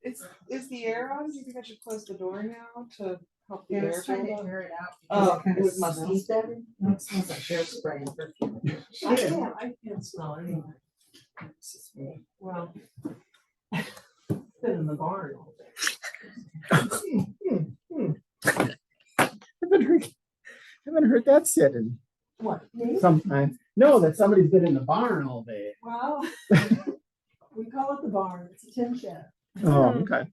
Is the air on? Do you think I should close the door now to help the Yeah, air it's trying to build up? air it out. Oh, It it must smells better. No, it smells like hairspray and perfume. I can't smell anything. It's just me. Well, been in the barn all day. Haven't heard that said in What? Me? some time. No, that somebody's been in the barn all day. Well, we call it the barn. It's a tin shed. Oh, okay.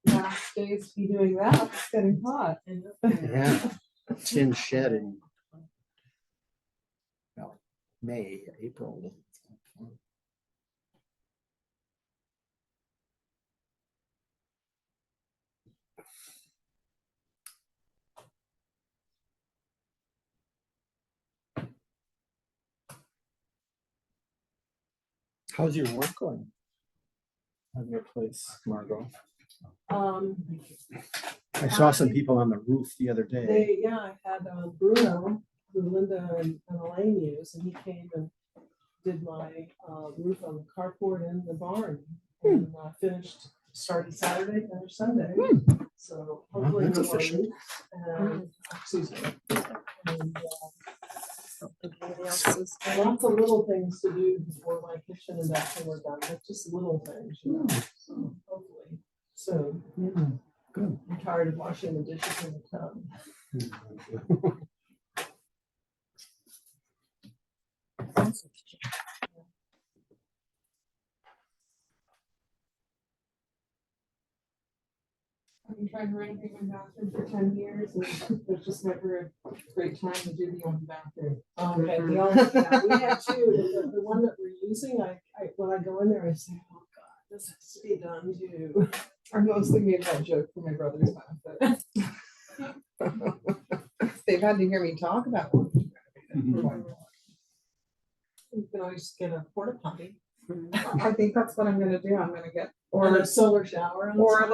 Last days to be doing that. It's getting hot. Yeah. Tin shed in May, April. How's your work going? On your place, Margot? I saw some people on the roof the other day. I had Bruno, who Linda and Elaine use, and he came and did my roof on the carport and the barn. And started Saturday, finished Sunday. So hopefully that's no more efficient. leaks. And, excuse me. And, lots of little things to do before my kitchen and bathroom are done, but just little things, you know. So hopefully soon. Good. I'm tired of washing the dishes in the tub. I've been trying to renovate my bathroom for 10 years, and there's just never a great time to do the old bathroom. Okay, we have two. The one that we're using, when I go in there, I say, oh God, this has to be done too. I mostly made that joke for my brother's benefit. They've had to hear me talk about one. You can always get a porta potty I think that's what I'm gonna do. I'm gonna get or a solar shower. or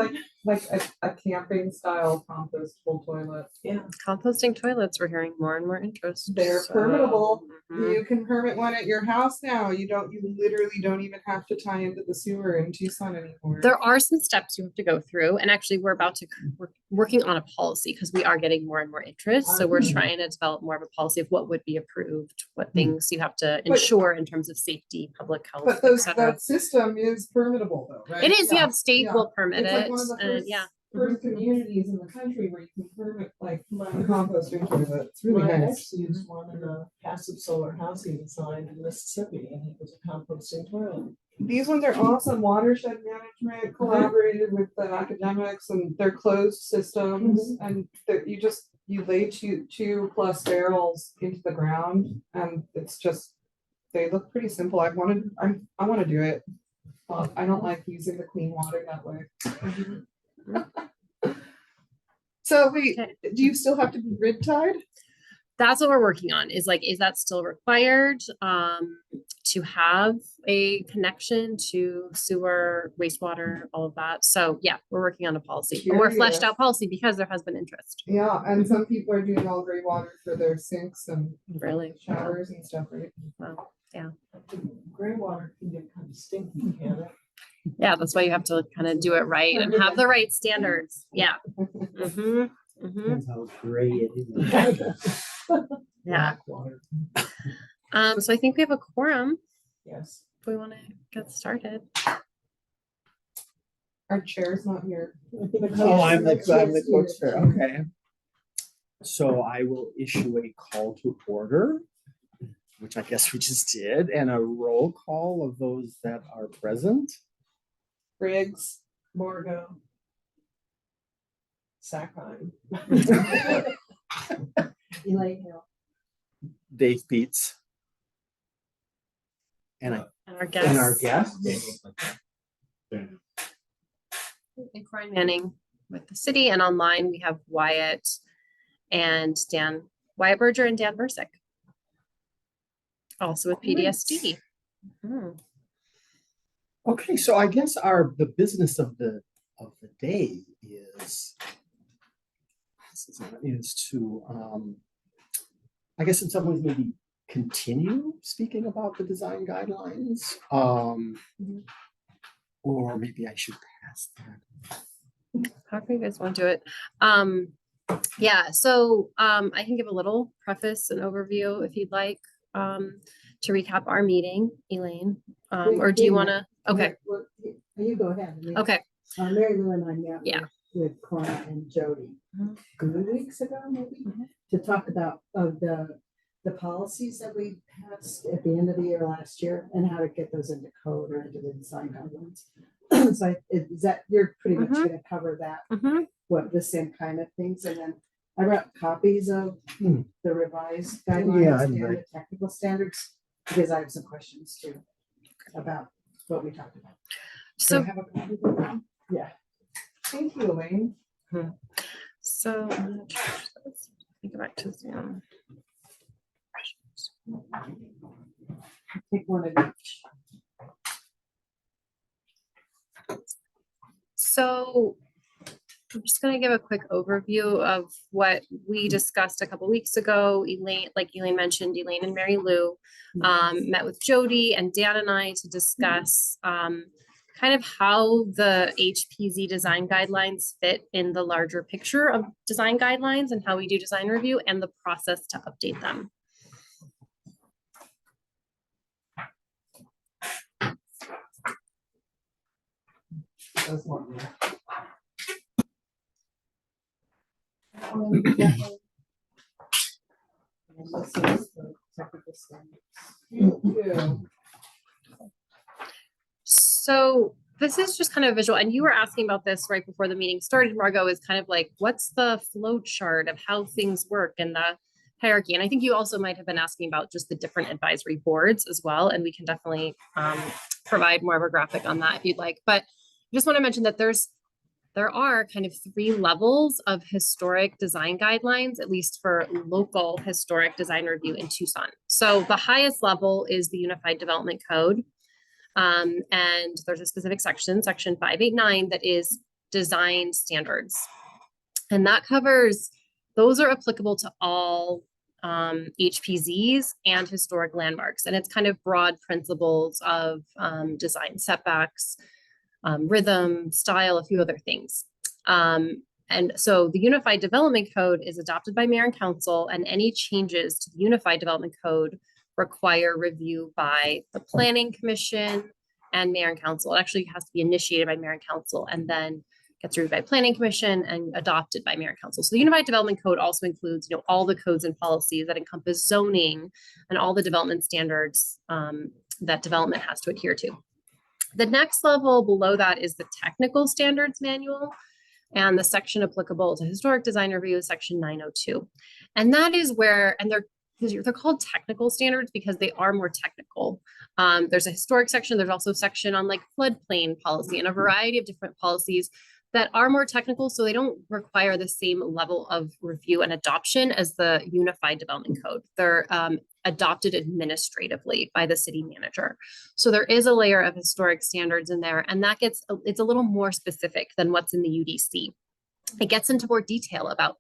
like a camping style compostable toilet. Yeah. Composting toilets, we're hearing more and more interest. They're so, permittable. mhm. You can permit one at your house now. You literally don't even have to tie into the sewer in Tucson anymore. There are some steps you have to go through, and actually we're working on a policy because we are getting more and more interest. So we're Mhm. trying to develop more of a policy of what would be approved, what Mm. things you have to ensure in terms of safety, public health, But etc. that system is permittable though, right? It is, yeah, the state yeah. will permit It's like it, one of the and first, yeah. first communities in the country where you can permit like a composting toilet. It's really My nice. ex used one in a passive solar house he designed in Mississippi, and it was a composting toilet. These ones are awesome. Watershed management collaborated with the academics, and they're closed systems, and you lay two plus barrels into the ground, and it's just they look pretty simple. I want to do it. But I don't like using the clean water that way. So wait, Okay. do you still have to be grid tied? That's what we're working on, is that still required to have a connection to sewer, wastewater, all of that? So yeah, we're working on a policy, a more fleshed Curious. out policy because there has been interest. Yeah, and some people are doing all gray water for their sinks and Really? showers and stuff, right? Well, yeah. Gray water can get kind of stinky, can't it? Yeah, that's why you have to kind of do it right and have the right standards. Yeah. Mm-hmm. Mm-hmm. Depends how gray it is. Yeah. Black water. So I think we have a quorum. Yes. If we want to get started. Our chair's not here. Oh, I'm the co-chair. Okay. So I will issue a call to order, which I guess we just did, and a roll call of those that are present. Briggs. Margot. Sackheim. Elaine Hill. Dave Beats. And And our guest. and our guest. And Cory Manning with the city, and online we have Wyatt Berger and Dan Versick. Also with PDSD. Mhm. Okay, so I guess the business of the day is to I guess in some ways maybe continue speaking about the design guidelines. Mhm. Or maybe I should pass that. How can you guys want to do it? Yeah, so I can give a little preface and overview if you'd like to recap our meeting, Elaine. Or do you want to? Okay, You go ahead. I mean, okay. Mary Lou and I met Yeah. with Cora and Jody Mhm. 2 weeks ago, maybe, Mhm. to talk about the policies that we passed at the end of the year last year and how to get those into code or into the design guidelines. So is that, you're pretty much Mhm. gonna cover that, Mhm. what the same kind of things, and then I brought copies of Hmm. the revised Yeah, guidelines I'd and like- the technical standards, because I have some questions too about what we talked about. So So, have a copy of that? Yeah. Thank you, Elaine. so I'm gonna change this. Let me go back to Zoom. Take one of each. So I'm just gonna give a quick overview of what we discussed a couple weeks ago. Elaine, like Elaine mentioned, Elaine and Mary Lou met with Jody and Dan and I to discuss kind of how the HPZ design guidelines fit in the larger picture of design guidelines and how we do design review and the process to update them. That's one. And this is the technical standards. Thank you. So this is just kind of visual, and you were asking about this right before the meeting started, Margot, is kind of like, what's the flow chart of how things work and the hierarchy? And I think you also might have been asking about just the different advisory boards as well, and we can definitely provide more of a graphic on that if you'd like. But I just want to mention that there are kind of 3 levels of historic design guidelines, at least for local historic design review in Tucson. So the highest level is the Unified Development Code. And there's a specific section, section 589, that is design standards. And that covers, those are applicable to all HPZs and historic landmarks. And it's kind of broad principles of design setbacks, rhythm, style, a few other things. And so the Unified Development Code is adopted by Mayor and Council, and any changes to the Unified Development Code require review by the Planning Commission and Mayor and Council. It actually has to be initiated by Mayor and Council and then gets reviewed by Planning Commission and adopted by Mayor and Council. So the Unified Development Code also includes, all the codes and policies that encompass zoning and all the development standards that development has to adhere to. The next level below that is the Technical Standards Manual, and the section applicable to historic design review is section 902. And that is where, and they're called technical standards because they are more technical. There's a historic section. There's also a section on like floodplain policy and a variety of different policies that are more technical. So they don't require the same level of review and adoption as the Unified Development Code. They're adopted administratively by the city manager. So there is a layer of historic standards in there, and that it's a little more specific than what's in the UDC. It gets into more detail about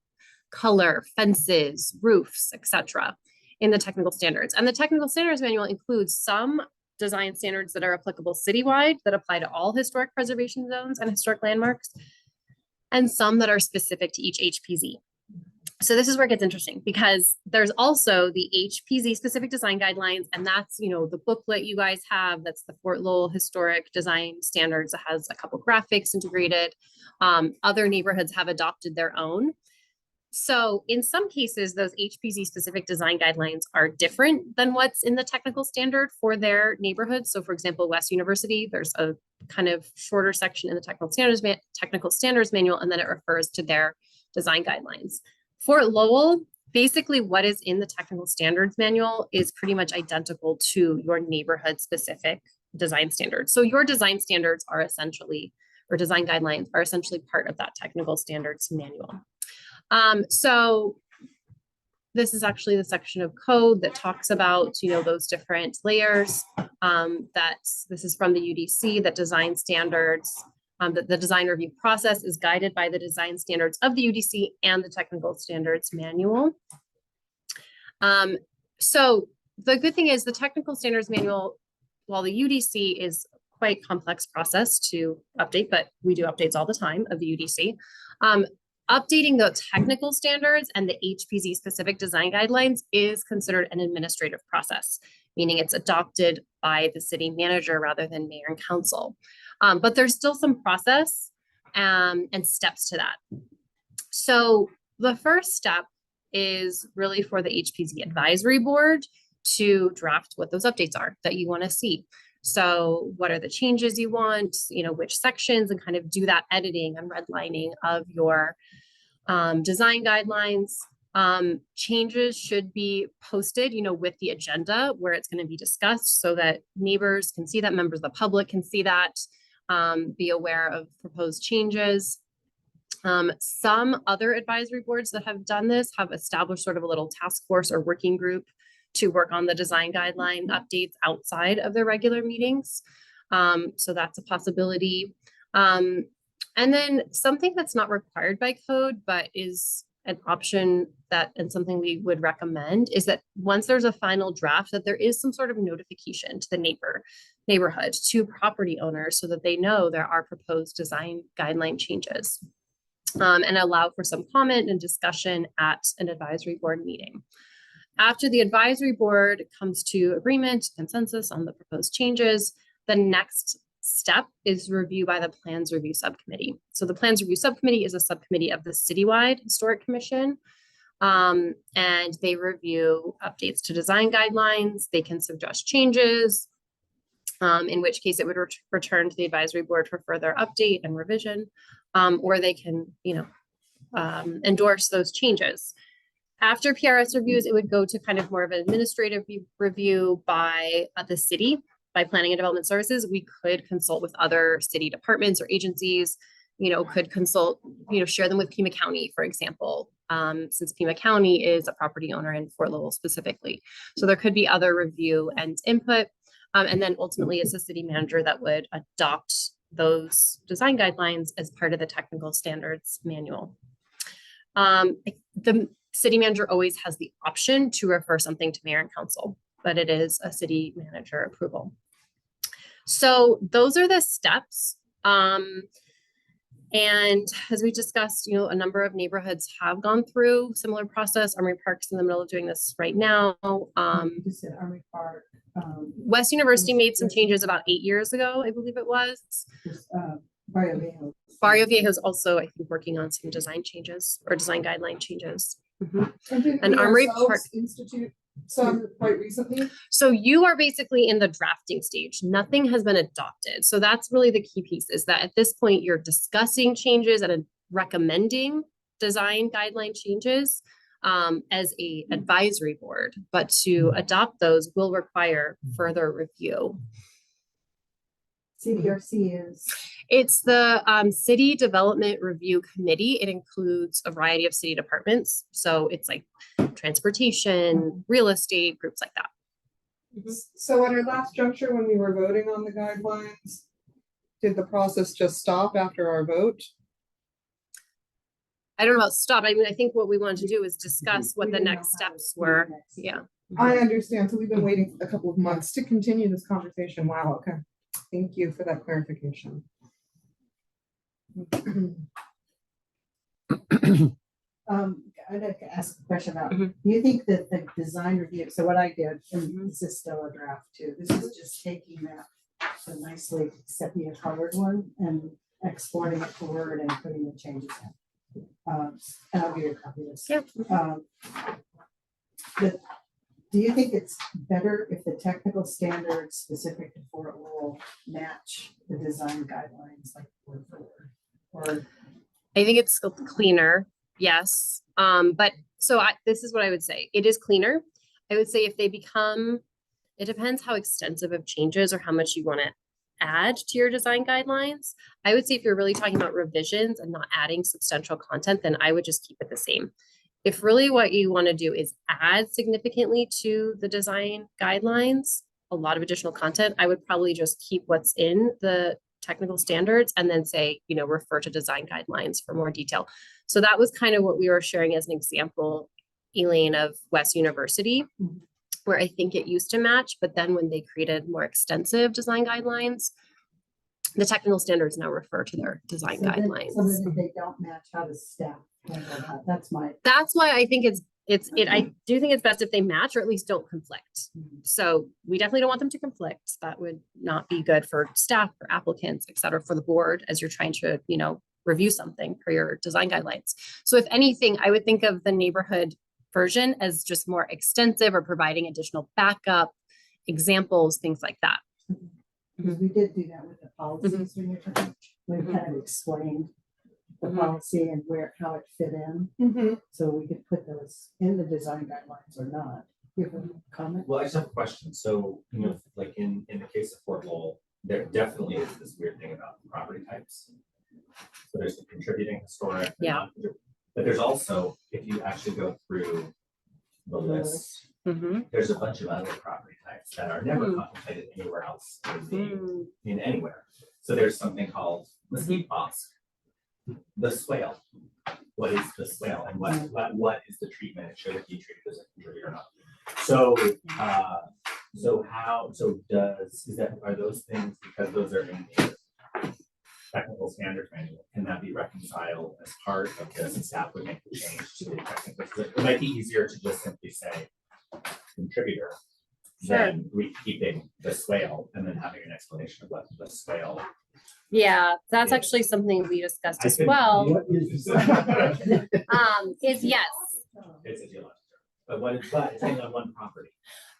color, fences, roofs, etc. in the technical standards. And the technical standards manual includes some design standards that are applicable citywide that apply to all historic preservation zones and historic landmarks, and some that are specific to each HPZ. So this is where it gets interesting because there's also the HPZ specific design guidelines, and that's, the booklet you guys have, that's the Fort Lowell Historic Design Standards that has a couple graphics integrated. Other neighborhoods have adopted their own. So in some cases, those HPZ specific design guidelines are different than what's in the technical standard for their neighborhood. So for example, West University, there's a kind of shorter section in the technical standards manual, and then it refers to their design guidelines. Fort Lowell, basically what is in the technical standards manual is pretty much identical to your neighborhood specific design standards. So your design standards are essentially, or design guidelines are essentially part of that technical standards manual. So this is actually the section of code that talks about, those different layers. This is from the UDC, that design standards, that the design review process is guided by the design standards of the UDC and the technical standards manual. So the good thing is the technical standards manual, while the UDC is quite complex process to update, but we do updates all the time of the UDC. Updating the technical standards and the HPZ specific design guidelines is considered an administrative process, meaning it's adopted by the city manager rather than mayor and council. But there's still some process and steps to that. So the first step is really for the HPZ advisory board to draft what those updates are that you want to see. So what are the changes you want, which sections, and kind of do that editing and redlining of your design guidelines. Changes should be posted, with the agenda where it's going to be discussed so that neighbors can see that, members of the public can see that, be aware of proposed changes. Some other advisory boards that have done this have established sort of a little task force or working group to work on the design guideline updates outside of their regular meetings. So that's a possibility. And then something that's not required by code, but is an option and something we would recommend is that once there's a final draft, that there is some sort of notification to the neighborhood, to property owners, so that they know there are proposed design guideline changes, and allow for some comment and discussion at an advisory board meeting. After the advisory board comes to agreement, consensus on the proposed changes, the next step is review by the Plans Review Subcommittee. So the Plans Review Subcommittee is a subcommittee of the Citywide Historic Commission, and they review updates to design guidelines. They can suggest changes, in which case it would return to the advisory board for further update and revision, or they can, endorse those changes. After PRS reviews, it would go to kind of more of an administrative review by the city, by Planning and Development Services. We could consult with other city departments or agencies, could consult, share them with Pima County, for example, since Pima County is a property owner in Fort Lowell specifically. So there could be other review and input. And then ultimately it's the city manager that would adopt those design guidelines as part of the technical standards manual. The city manager always has the option to refer something to mayor and council, but it is a city manager approval. So those are the steps. And as we discussed, a number of neighborhoods have gone through similar process. Armory Park's in the middle of doing this right now. You said Armory Park. West University made some changes about 8 years ago, I believe it was. Barrio Viejo. Barrio Viejo is also, I think, working on some design changes or design guideline changes. And Armory Park institute some quite recently. So you are basically in the drafting stage. Nothing has been adopted. So that's really the key piece, is that at this point you're discussing changes and recommending design guideline changes as a advisory board, but to adopt those will require further review. CDRC is? It's the City Development Review Committee. It includes a variety of city departments. So it's like transportation, real estate, groups like that. So at our last juncture, when we were voting on the guidelines, did the process just stop after our vote? I don't know about stop. I mean, I think what we wanted to do is discuss what the next steps were. Yeah. I understand. So we've been waiting a couple of months to continue this conversation. Wow. Okay. Thank you for that clarification. I'd like to ask a question about, do you think that the design review, so what I did, and this is still a draft too, this is just taking that the nicely sepia colored one and exporting it to Word and putting the changes in. And I'll give you a copy of this. Yep. Do you think it's better if the technical standards specific to Fort Lowell match the design guidelines, like word for word? Or I think it's cleaner, yes. But so this is what I would say. It is cleaner. I would say if they become, it depends how extensive of changes or how much you want to add to your design guidelines. I would say if you're really talking about revisions and not adding substantial content, then I would just keep it the same. If really what you want to do is add significantly to the design guidelines, a lot of additional content, I would probably just keep what's in the technical standards and then say, refer to design guidelines for more detail. So that was kind of what we were sharing as an example, Elaine, of West University. where I think it used to match, but then when they created more extensive design guidelines, the technical standards now refer to their design So then guidelines. if they don't match, how does staff handle that? That's my. That's why I think I do think it's best if they match or at least don't conflict. So we definitely don't want them to conflict. That would not be good for staff, for applicants, et cetera, for the board as you're trying to, review something per your design guidelines. So if anything, I would think of the neighborhood version as just more extensive or providing additional backup examples, things like that. Because we did do that with the policies when you're talking, we kind of explained the policy and how it fit in. So we could put those in the design guidelines or not. You have a comment? Well, I just have a question. So, like in the case of Fort Lowell, there definitely is this weird thing about property types. So there's the contributing historic. Yeah. Non-contributing. But there's also, if you actually go through the list, there's a bunch of other property types that are never contemplated anywhere else in anywhere. So there's something called mesquite bosk, the swale. What is the swale, and what is the treatment? It should it be treated as a contributor or not? So are those things, because those are in the technical standard manual, can that be reconciled as part of this, and staff would make the change to the technical? It might be easier to just simply say contributor than keeping the swale and then having an explanation of what the swale. Yeah, that's Yeah. actually something we discussed as I well. What is Is yes, It's a geological, but it's only on one property.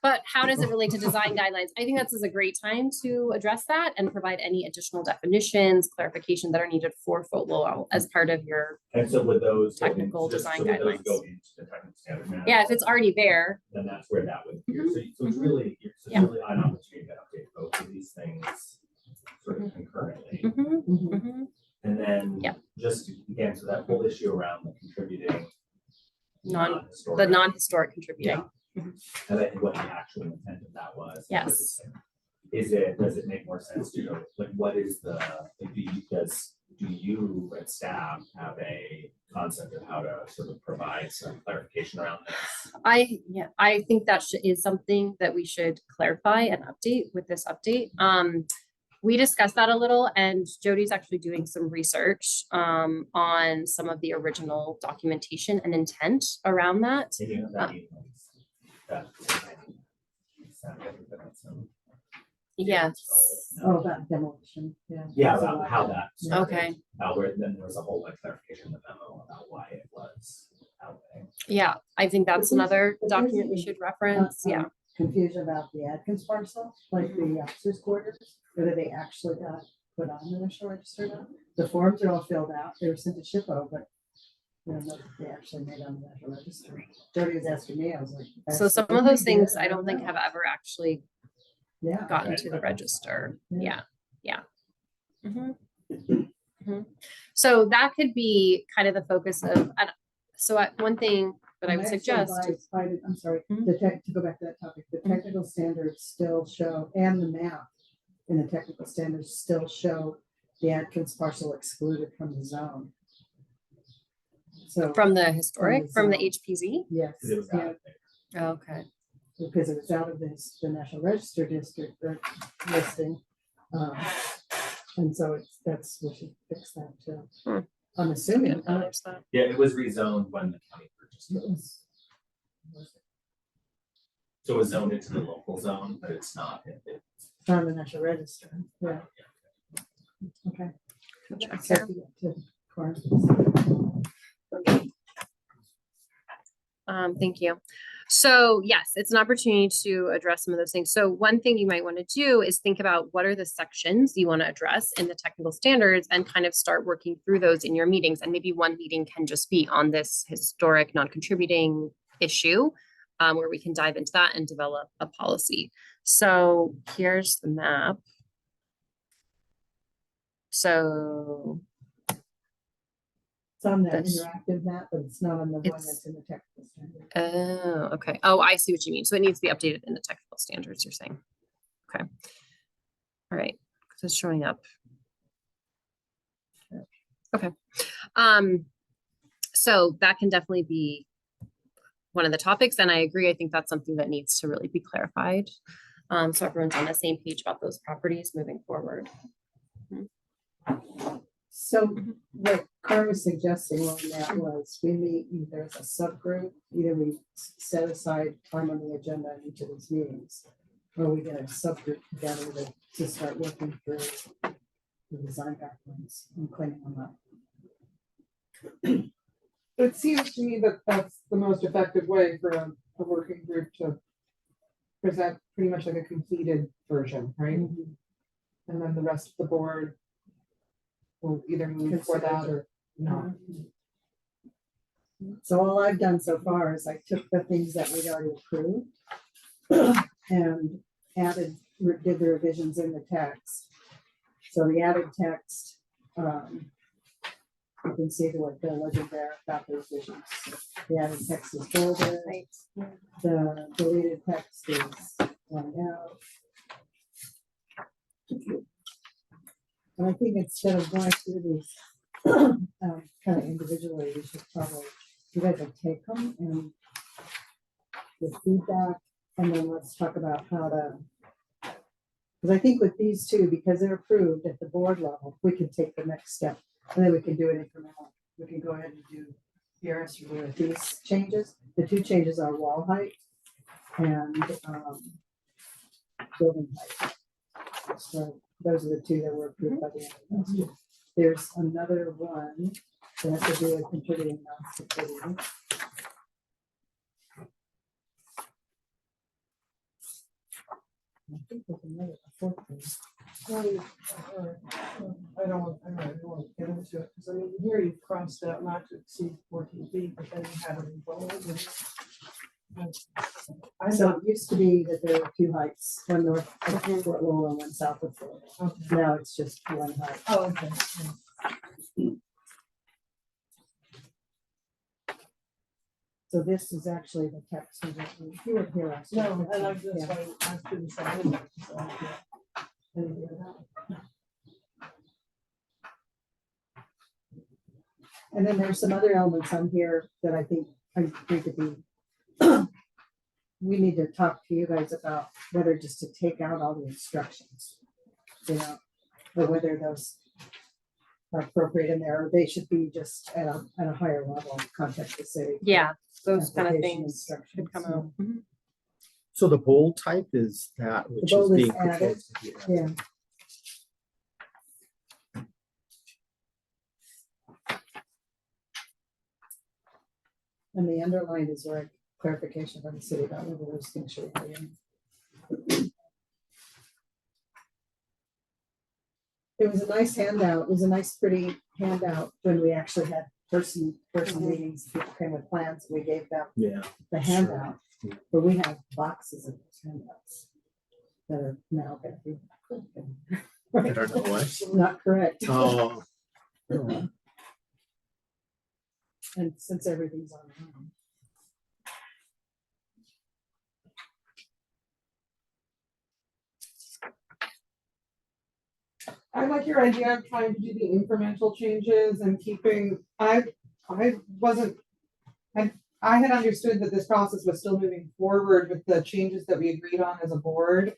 but how does it relate to design guidelines? I think this is a great time to address that and provide any additional definitions, clarification that are needed for Fort Lowell as part of your, And so would those go Technical into, design so would those guidelines. go into the technical standard manual? yeah, if it's already there. Then that's where that would appear. So it's Mhm. really, Yeah. really an opportunity to update both of these things sort of concurrently. And then Yeah. just again, so that whole issue around the contributing. The non-historic. non-historic contributing. Yeah. And I think what the actual intent of that was. Yes. Does it make more sense to go, like, what is do you and staff have a concept of how to sort of provide some clarification around this? I think that is something that we should clarify and update with this update. We discussed that a little, and Jody's actually doing some research on some of the original documentation and intent around that. Maybe that means that. Yes. Oh, about demolition, yeah. Yeah, about how that. started, Okay. Where then there was a whole like clarification in the memo about why it was that way. Yeah, I think that's But there's- another but document we there's should reference. Yeah. Confusion about the Atkins parcel, like the officers' quarters, whether they actually got put on the National Register. Or not. The forms are all filled out, they were sent to SHPO, but I don't know if they actually made on the National Register. Jody was asking me, I was like. So some of those things I don't think have ever actually Yeah. gotten Right, to the right. register. Yeah. Yeah. So that could be kind of the focus of, one thing that I would suggest is, I'm sorry, Mhm. to go back to that topic, the technical standards still show, and the map in the technical standards still show the Atkins parcel excluded from the zone. So, from the historic, from the zone. HPZ. yes, Because it was yeah, out there. Okay. because it was out of this, the National Register district listing. And so we should fix that too. Hmm. I'm assuming. Yeah, it was rezoned when the county purchased it. So it was zoned into the local zone, but it's not. It's On the National Register, yeah, okay. Check So here. to get to Corinth. Thank you. So yes, it's an opportunity to address some of those things. So one thing you might want to do is think about what are the sections you want to address in the technical standards and kind of start working through those in your meetings. And maybe one meeting can just be on this historic non-contributing issue, where we can dive into that and develop a policy. So here's the map. So It's on that This- interactive map, but it's not on the one It's- that's in the technical standard. oh, okay. Oh, I see what you mean. So it needs to be updated in the technical standards, you're saying. Okay. All right, so it's showing up. Okay. So that can definitely be one of the topics. And I agree, I think that's something that needs to really be clarified. So everyone's on the same page about those properties moving forward. So what Carr was suggesting on that was we meet either as a subgroup, either we set aside time on the agenda in each of these meetings, or we get a subgroup together to start working through the design guidelines and cleaning them up. It seems to me that that's the most effective way for a working group to present pretty much like a completed version, right? And then the rest of the board will either move for that or not. So all I've done so far is I took the things that we'd already approved and did the revisions in the text. So the added text, you can see the legend there about the revisions. The added text is bolded. The deleted text is one out. And I think instead of going through these kind of individually, we should probably, you guys will take them and the feedback, and then let's talk about how to, because I think with these two, because they're approved at the board level, we can take the next step, and then we can do it incremental. We can go ahead and do PRS review with these changes. The two changes are wall height and building height. So those are the two that were approved by the end of last year. There's another one that has to do with contributing non-security. I think there's another, a fourth thing. I don't want to get into it, because I mean, here you've crossed out not to exceed 14 feet, but then you have it in bold. I So know, it used to be that there were two heights, one north of Fort Lowell and one south of Fort Lowell. okay. Now it's just one height. Oh, okay. Yeah. So this is actually the text. You were here last year. No, I like this Yeah. one. I couldn't say anything, so, yeah. I didn't get it out. And then there's some other elements on here that I think could be, we need to talk to you guys about whether just to take out all the instructions, you know, or whether those are appropriate in there, or they should be just at a higher level, contact the city. Yeah, those kind of Application things instructions, could come yeah. out. Mhm. So the bold type is that which is bold is being added, proposed. to be added. Yeah. And the underlined is where clarification from the city about whether those things should be in. It was a nice handout. It was a nice, pretty handout when we actually had person meetings. People came with plans. We gave them Yeah. the handout, but we have boxes of those handouts that are now going to be I don't know what. not correct. Oh. And since everything's online. I like your idea of trying to do the incremental changes and keeping, I wasn't, I had understood that this process was still moving forward with the changes that we agreed on as a board.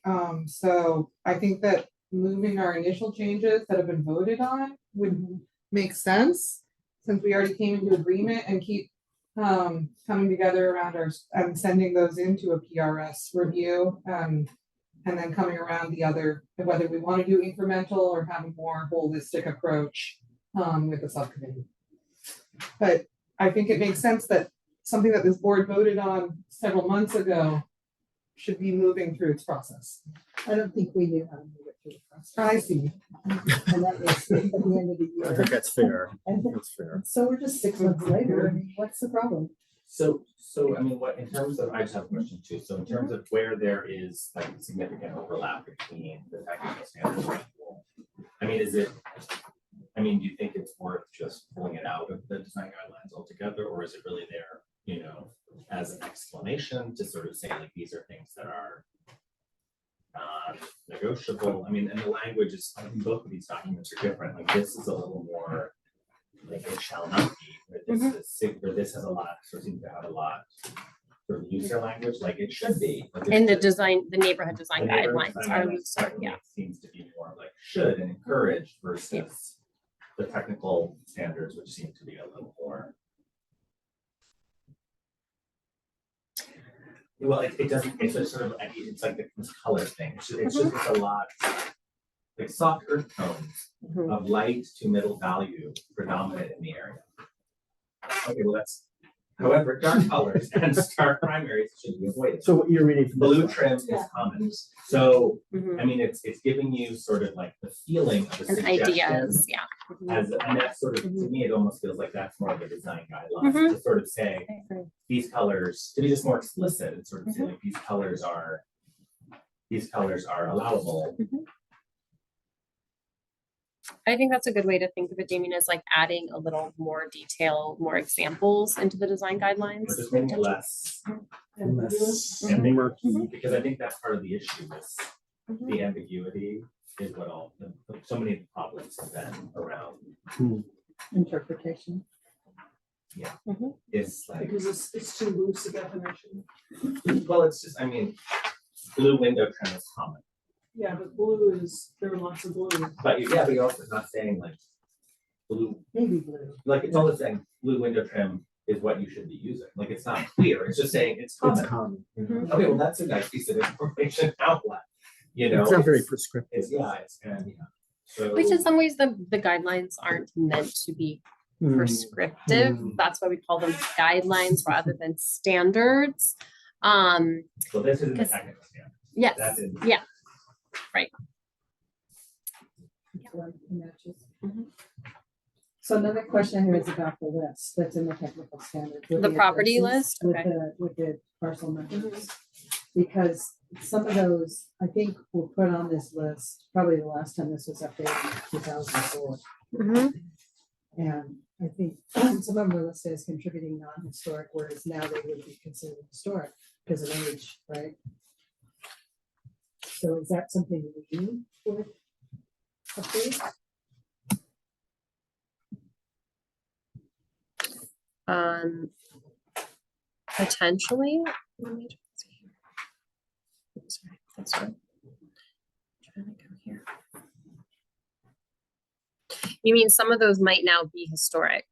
So I think that moving our initial changes that have been voted on would make sense, since we already came into agreement, and keep coming together around and sending those into a PRS review. And then coming around the other, whether we want to do incremental or have a more holistic approach with the subcommittee. But I think it makes sense that something that this board voted on several months ago should be moving through its process. I don't think we knew how to move it through the process. I see. And that was at the end of the I year. think that's fair. And That's fair. so we're just 6 months later. I mean, what's the problem? So I mean, what, in terms of, I just have a question too. So in terms of where there is like significant overlap between the technical standards and the rule, I mean, do you think it's worth just pulling it out of the design guidelines altogether, or is it really there, you know, as an explanation to sort of say like, these are things that are negotiable? I mean, and the language is, I think both of these documents are different. Like this is a little more like it shall not be, where this is, where this has a lot, so it seems to have a lot sort of looser language, like it should be. Like In the it's- design, the neighborhood design the neighborhood guidelines design are guidelines looser, definitely yeah. seems to be more like should and encourage versus the technical standards, which seem to be a little more. Well, it doesn't, it's a sort of, it's like this color thing, it's just a lot, like soft earth tones Mhm. of light to middle value predominant in the area. Okay, well, that's, however, dark colors and stark primaries should be avoided. So what you're reading from this Blue one. trim is common, so, Mhm. I mean, it's giving you sort of like the feeling of a And suggestion. ideas, yeah. Mhm. And that's sort of, to me, it almost feels like that's more of a design guideline, to sort of say, I agree. these colors, to be just more explicit, and sort of Mm-hmm. say like, these colors are allowable. I think that's a good way to think of it, Damien, is like adding a little more detail, more examples into the design guidelines. Or just making it less Ambiguous. ambiguous, because I think that's part of the issue is Mhm. the ambiguity is what so many of the problems have been around, Interpretation. is like, Because it's too loose a definition. well, it's just, I mean, blue window trim is common, Yeah, but blue is, there are lots of blue. but you're also not saying like blue, Maybe blue. like it's only saying blue window trim is what you should be using, like it's not clear, it's just saying it's It's common. common. Mhm. Okay, well, that's a nice piece of information outlet, you know? It's not very it's- prescriptive. It's, yeah, it's, and, yeah. So. Which in some ways, the guidelines aren't meant to be Hmm. prescriptive. Mm. That's why we call them guidelines rather than standards. So this isn't a 'cause- technical standard. Yes, That's in. yeah. Mhm. So another question here is about the list that's in the technical standards. with The property addresses, list? With Okay. the parcel numbers. Because some of those, I think, were put on this list, probably the last time this was updated in 2004. Mhm. And I think some of them are listed as contributing non-historic, whereas now they would be considered historic because of age, right? So is that something we do for update? Potentially. Let me just see here. Oops, sorry, that's right. Trying to go here. You mean some of those might now be historic?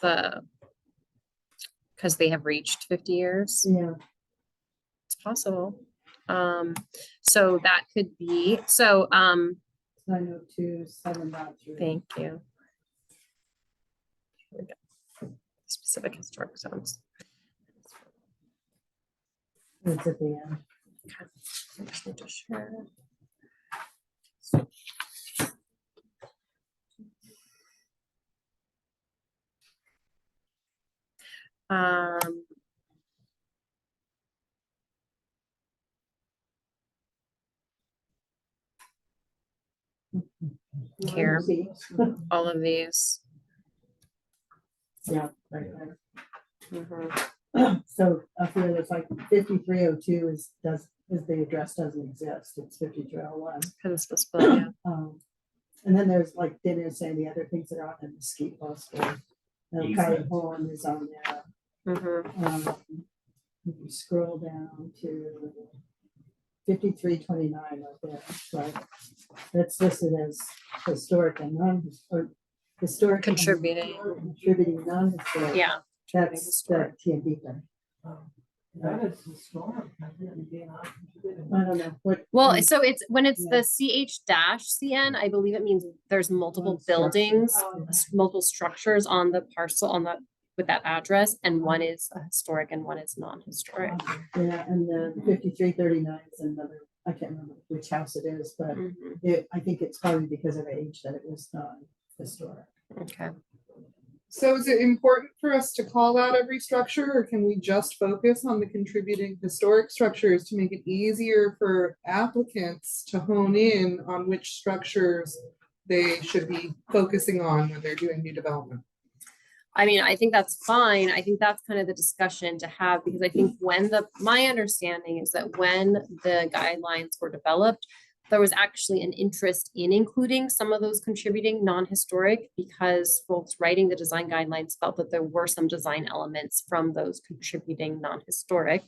Because they have reached 50 years? Yeah. It's possible. So that could be, 902.7.3. thank you. Here we go. Specific historic zones. It's at the end. Okay. I just need to share. Um, Here. See? all of these. Yeah, right there. Mhm. So up here, there's like 5302 is the address doesn't exist. It's 5301. Because it's the split, yeah. And then there's like dinner saying the other things that are on the mesquite poster. Okay, Easement. Horn is on there. Mhm. If you scroll down to 5329 right there, right? That's listed as historic and or historic. and Contributing. Contributing non-historic. Yeah. That's the TMD thing. That is historic. I don't know what. Well, so it's when it's Yeah. the CH-CN, I believe it means there's multiple One structure. buildings, Oh. multiple structures on the parcel on that with that address, and one is a historic and one is non-historic. Yeah, and then 5339 is another, I can't remember which house it is, but Mhm. I think it's probably because of age that it was non-historic. Okay. So is it important for us to call out every structure, or can we just focus on the contributing historic structures to make it easier for applicants to hone in on which structures they should be focusing on when they're doing new development? I mean, I think that's fine. I think that's kind of the discussion to have, because I think my understanding is that when the guidelines were developed, there was actually an interest in including some of those contributing non-historic because folks writing the design guidelines felt that there were some design elements from those contributing non-historic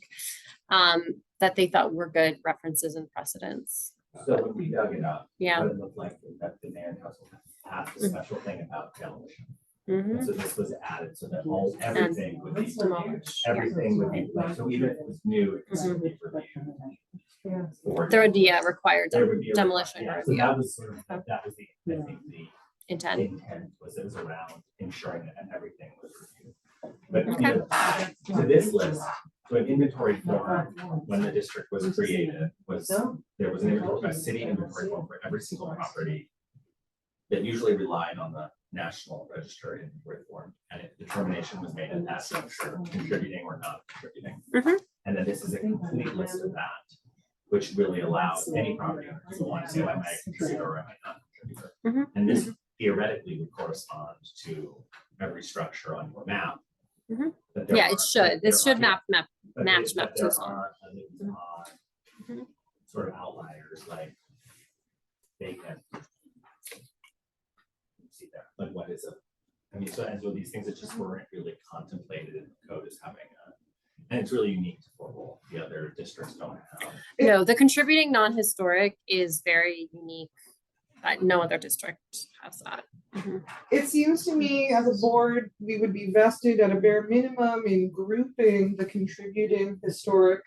that they thought were good references and precedents. So when we dug it up, Yeah. what it looked like was that the mayor and council passed a special thing about demolition. Mhm. And so this was added so that everything would be, Demolish, yeah. everything would be, like, so even if it was new, it could still be reviewed. or There would be a required there would be a demolition requirement. review. So that was sort of, that was the, I think, the intent. intent was it was around ensuring that everything was reviewed. But, you know, to this list, so an inventory form, when the district was created, was, there was an inventory, a city inventory form for every single property that usually relied on the National Register inventory form, and determination was made at that juncture, contributing or not contributing. Mhm. And then this is a complete list of that, which really allows any property owner to want to say, am I a contributor or am I not a contributor? Mhm. And this theoretically would correspond to every structure on your map. Mhm. But there Yeah, it are- should. This there should are- match but match there- map but there to zone. are other odd Mhm. sort of outliers, like they can see there, like what is a, I mean, so, and so these things that just weren't really contemplated in the code as having a, and it's really unique to Fort Lowell. The other districts don't have. No, the contributing non-historic is very unique. No other district has that. Mhm. It seems to me as a board, we would be vested at a bare minimum in grouping the contributing historic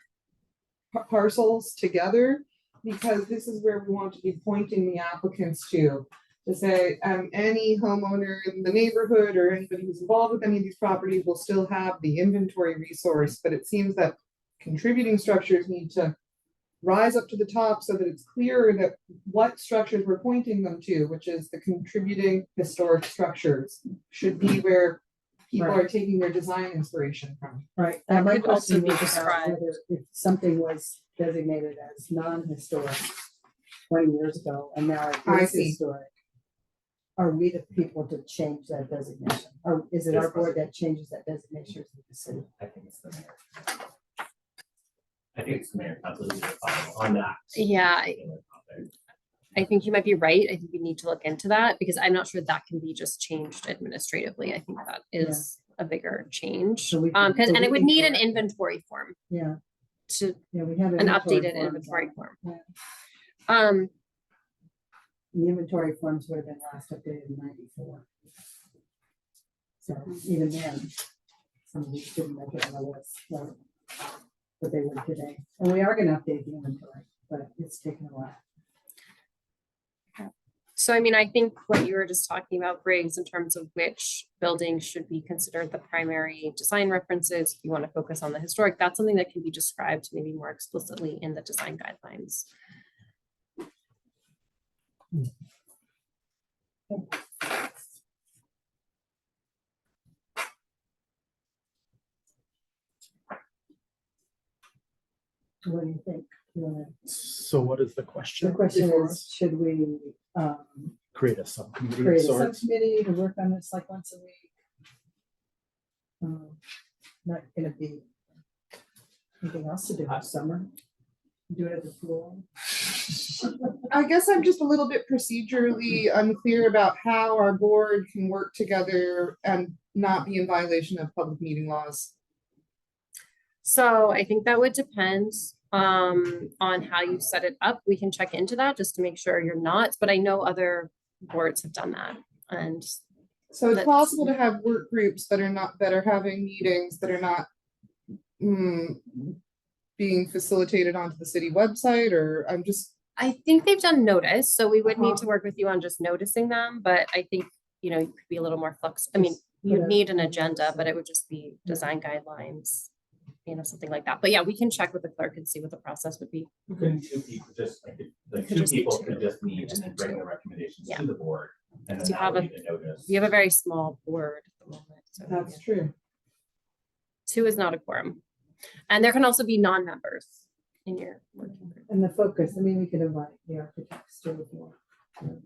parcels together, because this is where we want to be pointing the applicants to say, any homeowner in the neighborhood or anybody who's involved with any of these properties will still have the inventory resource, but it seems that contributing structures need to rise up to the top so that it's clearer that what structures we're pointing them to, which is the contributing historic structures, should be where people are taking their design inspiration from. Right. That My could also question be was about described. whether if something was designated as non-historic 20 years ago and now it I is see. historic, are we the people to change that designation? Or is it Yes, our board that changes that designation to the city? I think it's the mayor. I think it's the mayor, council who's gonna follow on that. Yeah, particular topic. I think you might be right. I think we need to look into that because I'm not sure that can be just changed administratively. I think that is a bigger change. So we can- Because, so and we it would can need an correct it. inventory form Yeah, to, yeah, we have an updated forms inventory out. form. Yeah. Um, The inventory forms would have been last updated in 94. So even then, some of these didn't make it on the list, so, but they would today. And we are gonna update the inventory, but it's taken a while. so I mean, I think what you were just talking about, Briggs, in terms of which buildings should be considered the primary design references, if you want to focus on the historic, that's something that can be described maybe more explicitly in the design guidelines. What do you think? You wanna- So what is the question? The question before is, us? should we Create a subcommittee of create a sorts? subcommittee to work on this like once a week? Not gonna be anything else to do this summer? Do it at the pool? I guess I'm just a little bit procedurally unclear about how our board can work together and not be in violation of public meeting laws. So I think that would depend on how you set it up. We can check into that just to make sure you're not, but I know other boards have done that. And So it's That's- possible to have work groups that are having meetings that are not being facilitated onto the city website, or I'm just, I think they've done notice, so we would need Uh-huh. to work with you on just noticing them, but I think, you could be a little more I mean, Just you put need an a- agenda, but it would just be design guidelines, something like that. But yeah, we can check with the clerk and see what the process would be. Couldn't two people just, like, Could two just be people two. could just meet Just and then be bring two. the recommendations Yeah. to the board. And then You that have would be the notice. You have a very small board at the moment, so that's true. 2 is not a quorum. And there can also be non-members in your working group. And the focus, I mean, we could invite the architects too if you want.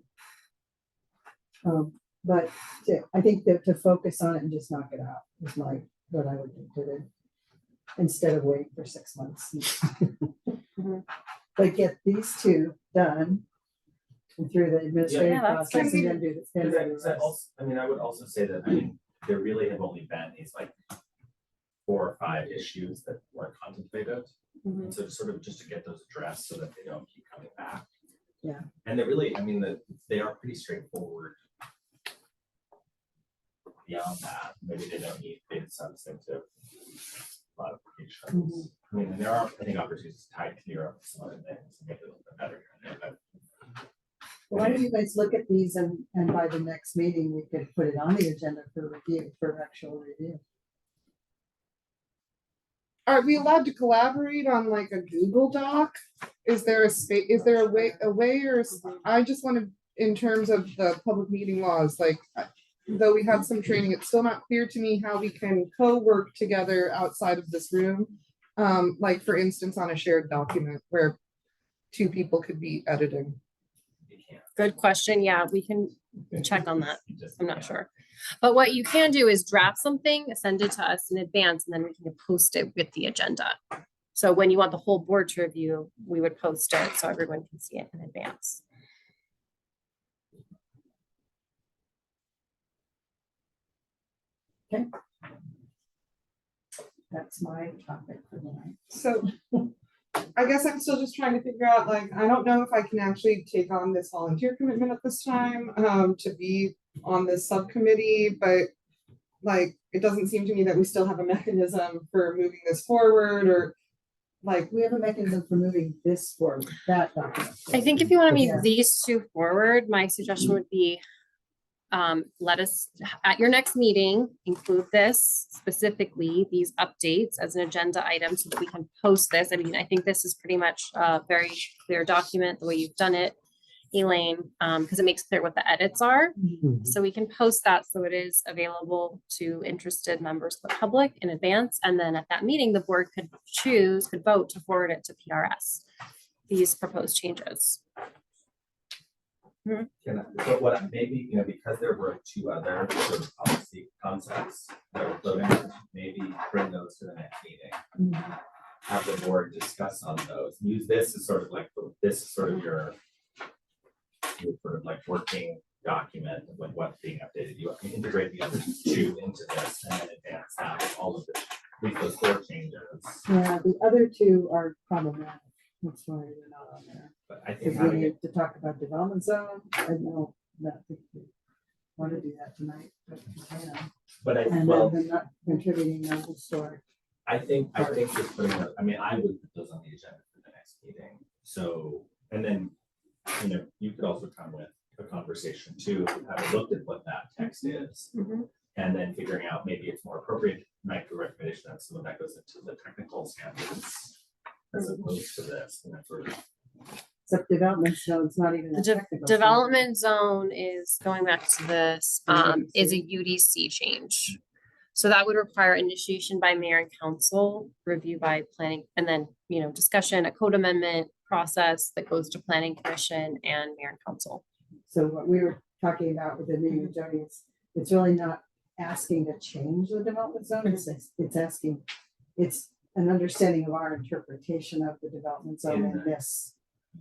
But I think that to focus on it and just knock it out is what I would do, instead of waiting for 6 months. But get these two done through the administrative Yeah, that's process and then do the. then do the Because I rest. also, I mean, I would also say that, I mean, there really have only been these like 4 or 5 issues that weren't contemplated. And so sort of just to get those addressed so that they don't keep coming back. Yeah. And they're really, I mean, they are pretty straightforward. Beyond that, maybe they don't need big substantive modifications. I mean, there are, I think, opportunities to clear up some other things and make it a little bit better here and there, but Why don't you guys look at these and by the next meeting, we could put it on the agenda for review, for actual review. Are we allowed to collaborate on like a Google Doc? Is there a space, is there a way or, I just want to, in terms of the public meeting laws, like, though we had some training, it's still not clear to me how we can co-work together outside of this room. Like for instance, on a shared document where 2 people could be editing. you can't. Good question. Yeah, we can check on that. I'm not sure. But what you can do is draft something, send it to us in advance, and then we can post it with the agenda. So when you want the whole board to review, we would post it so everyone can see it in advance. That's my topic for the night. So I guess I'm still just trying to figure out, like, I don't know if I can actually take on this volunteer commitment at this time, to be on this subcommittee, but like, it doesn't seem to me that we still have a mechanism for moving this forward, or like, We have a mechanism for moving this forward, that document. I think if you want to Yeah. move these 2 forward, my suggestion would be let us, at your next meeting, include this specifically, these updates as an agenda item so that we can post this. I mean, I think this is pretty much a very clear document, the way you've done it, Elaine, because it makes clear what the edits are. So we can post that so it is available to interested members of the public in advance. And then at that meeting, the board could vote to forward it to PRS, these proposed changes. But what maybe, you know, because there were 2 other sort of policy concepts that were floating, maybe bring those to the next meeting. Have the board discuss on those. Use this as sort of like, this is sort of your sort of like working document of like what's being updated. You can integrate the other 2 into this and then advance that with all of the, at least those 4 changes. Yeah, the other 2 are problematic. That's why they're not on there. But I think Because we having it, need to talk about development zone. I know that we want to do that tonight, but we can. but I, And well, then not contributing novel store. I think just putting, I mean, I would put those on the agenda for the next meeting. So, and then, you know, you could also come with a conversation too, having looked at what that text is. And then figuring out maybe it's more appropriate to make a recommendation that some of that goes into the technical standards as opposed to this. And that's sort of, Except development zone, it's not even. The a technical standard. development zone is, going back to this, is a UDC change. So that would require initiation by mayor and council, review by planning, and then, you know, discussion, a code amendment process that goes to planning commission and mayor and council. So what we were talking about with the meeting with Jody, it's really not asking to change the development zone. It's asking, it's an understanding of our interpretation of the development zone in this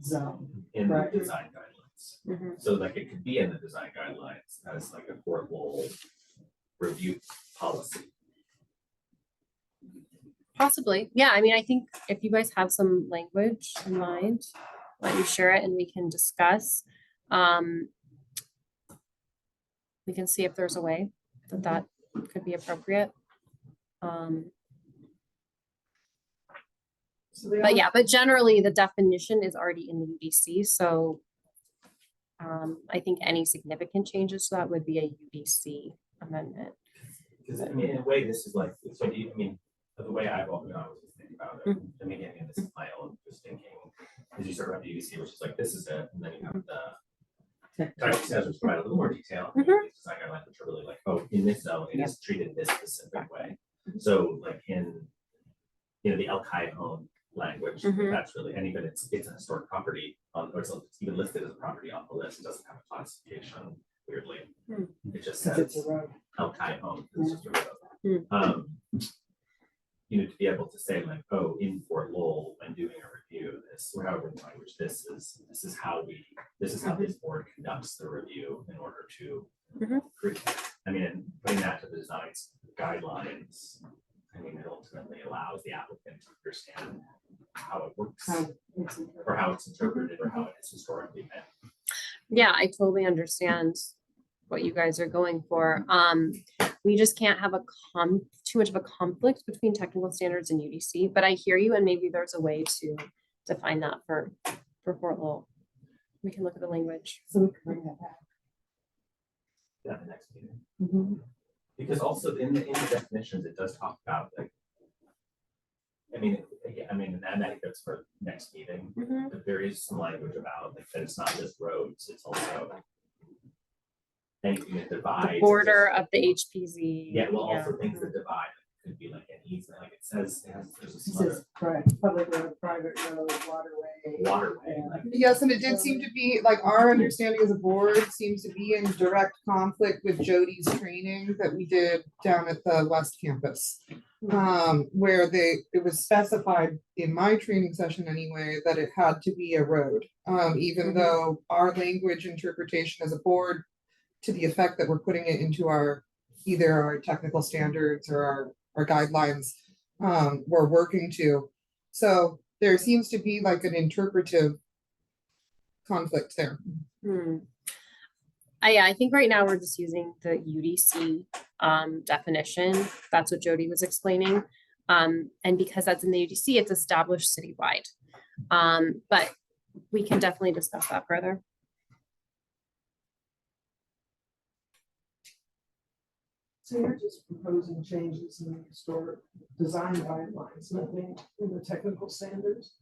zone. in the Right. design guidelines. So like it could be in the design guidelines as like a formal review policy. Possibly, yeah, I mean, I think if you guys have some language in mind, let me share it and we can discuss. We can see if there's a way that could be appropriate. But yeah, but generally the definition is already in the UDC, so I think any significant changes to that would be a UDC amendment. Because I mean, in a way, this is like, so I mean, the way I've always thinking about it, I mean, again, this is my own just thinking, is you sort of have the UDC, which is like, this is it, and then you have the technical standards, which provide a little more detail. And then these design guidelines, which are really like, oh, in this zone, it is treated this specific way. So like in, you know, the El Cajon language, that's really, and even it's a historic property on, or it's even listed as a property on the list. It doesn't have a classification, weirdly. It just says It's a road. El Cajon, it's just a road. You know, to be able to say like, oh, in Fort Lowell, when doing a review this, or however the language, this is how this board conducts the review in order to. Mhm. I mean, and putting that to the design guidelines, I mean, it ultimately allows the applicant to understand how it works, or how it's interpreted, or how it has historically been. Yeah, I totally understand what you guys are going for. We just can't have too much of a conflict between technical standards and UDC, but I hear you, and maybe there's a way to define that for Fort Lowell. We can look at the language. So we can bring that back. At the next meeting. Mhm. Because also in the definitions, it does talk about like, I mean, and I think that's for next meeting, Mhm. but there is some language about like that it's not just roads, it's also anything that divides. The border of the HPZ. Yeah, well, also things that divide, could be like an easement, like it says, there's It some other says, correct, public road, private road, waterway. waterway, like. Yes, and it did seem to be, like, our understanding as a board seems to be in direct conflict with Jody's training that we did down at the West Campus. Where it was specified in my training session anyway, that it had to be a road. Even though our language interpretation as a board, to the effect that we're putting it into either our technical standards or our guidelines, we're working to. So there seems to be like an interpretive conflict there. I think right now we're just using the UDC definition. That's what Jody was explaining. And because that's in the UDC, it's established citywide. But we can definitely discuss that further. So you're just proposing changes in the historic design guidelines, nothing in the technical standards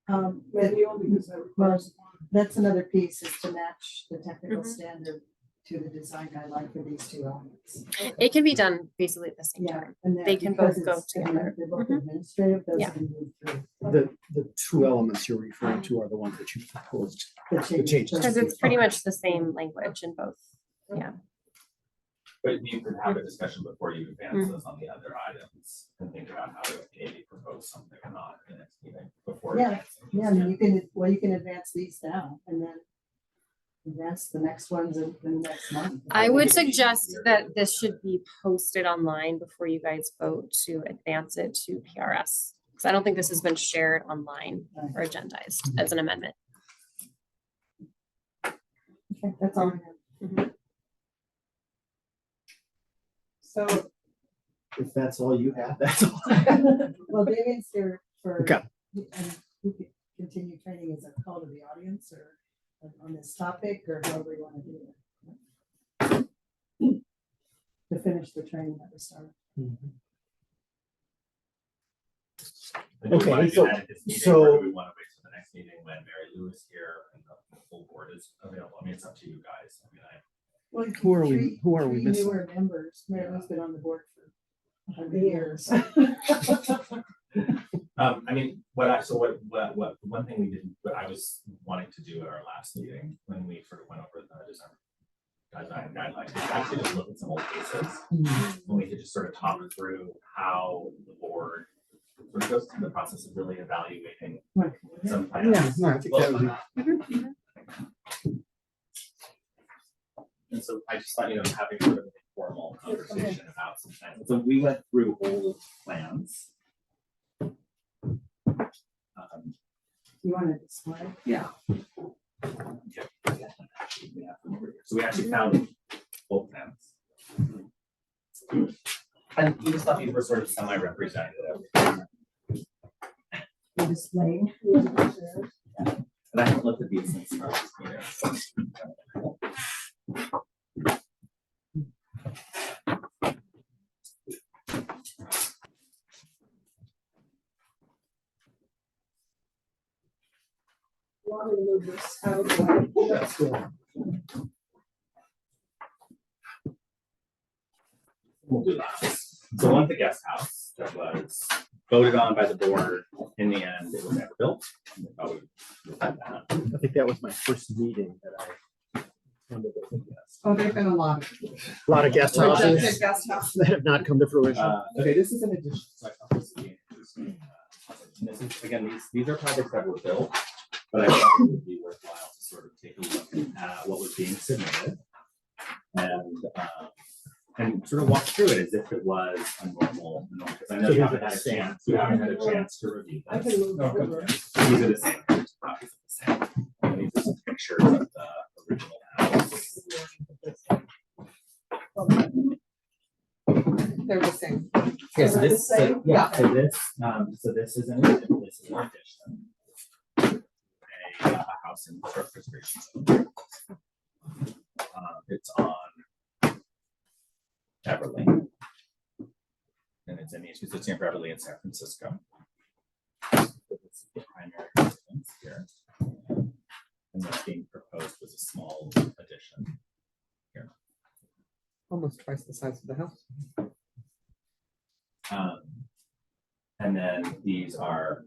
manual, because that requires. That's another piece, is to match the technical Mhm. standard to the design guideline for these two elements. It can be done basically at the same Yeah, time. and They can because both go it's- I mean, together. They're both Mhm. administrative, those Yeah. have been moved through. The two elements you're referring to are the ones that you proposed. The changes. Because it's pretty much the same language in both. But you could have a discussion before you advance those on the other items and think about how to maybe propose something or not in the next meeting before. Yeah, advancing Yeah, I these. mean, you can advance these now and then advance the next ones in the next month. I would suggest that this should be posted online before you guys vote to advance it to PRS. Because I don't think this has been shared online or agendized as an amendment. Okay, that's all I have. So If that's all you have, that's all. Well, David's here for. Okay. And we could continue training as a call to the audience or on this topic or however you want to do it. To finish the training that we started. And do we wanna Okay, do so- that at this meeting, so- or do we want to wait till the next meeting when Mary Lou is here and the full board is available? I mean, it's up to you guys. I mean, Well, Who are we three missing? Newer members. Mary Lou's been on the board for 100 years. I mean, one thing we didn't, what I was wanting to do at our last meeting, when we sort of went over the design guidelines, is actually just look at some old cases. When we could just sort of talk through how the board sort of goes through the process of really evaluating some plans. Yeah, no, I think that would be. And so I just thought, having sort of an informal conversation about some plans. So we went through old plans. You want to display? Yeah. So we actually found both plans. And we just thought these were sort of semi-representative. Displaying. And I haven't looked at these since our last meeting. Want to move this out of the way. That's cool. We'll do that. So one, the guest house that was voted on by the board. In the end, it was never built. And we thought we had that. I think that was my first meeting that I. attended with the guests. oh, there've been a lot of A lot of guest houses rejected guest houses. that have not come to fruition. Okay, this is an addition. So I thought this would be interesting. And this is, again, these are projects that were built, but I thought it would be worthwhile to sort of take a look at what was being submitted and sort of walk through it as if it was a normal, because I know So you these haven't are had the a same. chance, you haven't had a chance to review I this. can move No, over. These are the same, here's copies of the same. And these are some pictures of the original house. They're the same. Yeah, so Are they the this, so, same? yeah, so this is an addition. A house in historic preservation zone. It's on Beverly. And it's in it's near Beverly in San Francisco. So this is the primary residence here. And what's being proposed was a small addition. Almost twice the size of the house. And then these are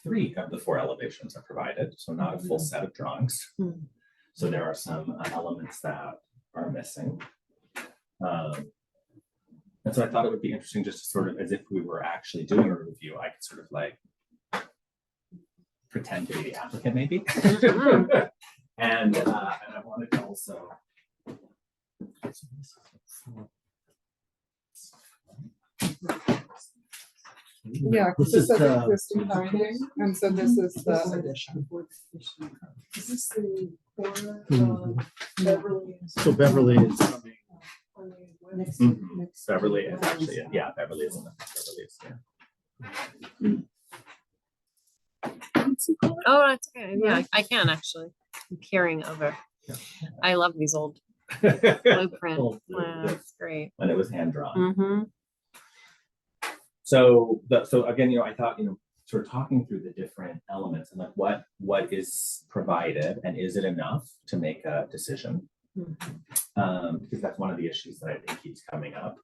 3 of the 4 elevations are provided, so not a full set of drawings. So there are some elements that are missing. And so I thought it would be interesting just to sort of, as if we were actually doing a review, I could sort of like pretend to be the applicant maybe. And I wanted to also. Yeah, This because it is says the- existing finding, and so this is the addition. Is this the corner Mhm. of Beverly? and So Beverly is coming. on the west? Next, Mhm. next. Beverly is actually, yeah, Beverly is in the Beverly is here. Oh, that's okay. Yeah, I can actually. I'm peering over. I love these old blueprint. Old Wow, blueprint. that's great. When it was hand drawn. Mm-hmm. So again, I thought, sort of talking through the different elements and like what is provided and is it enough to make a decision? Because that's one of the issues that I think keeps coming up.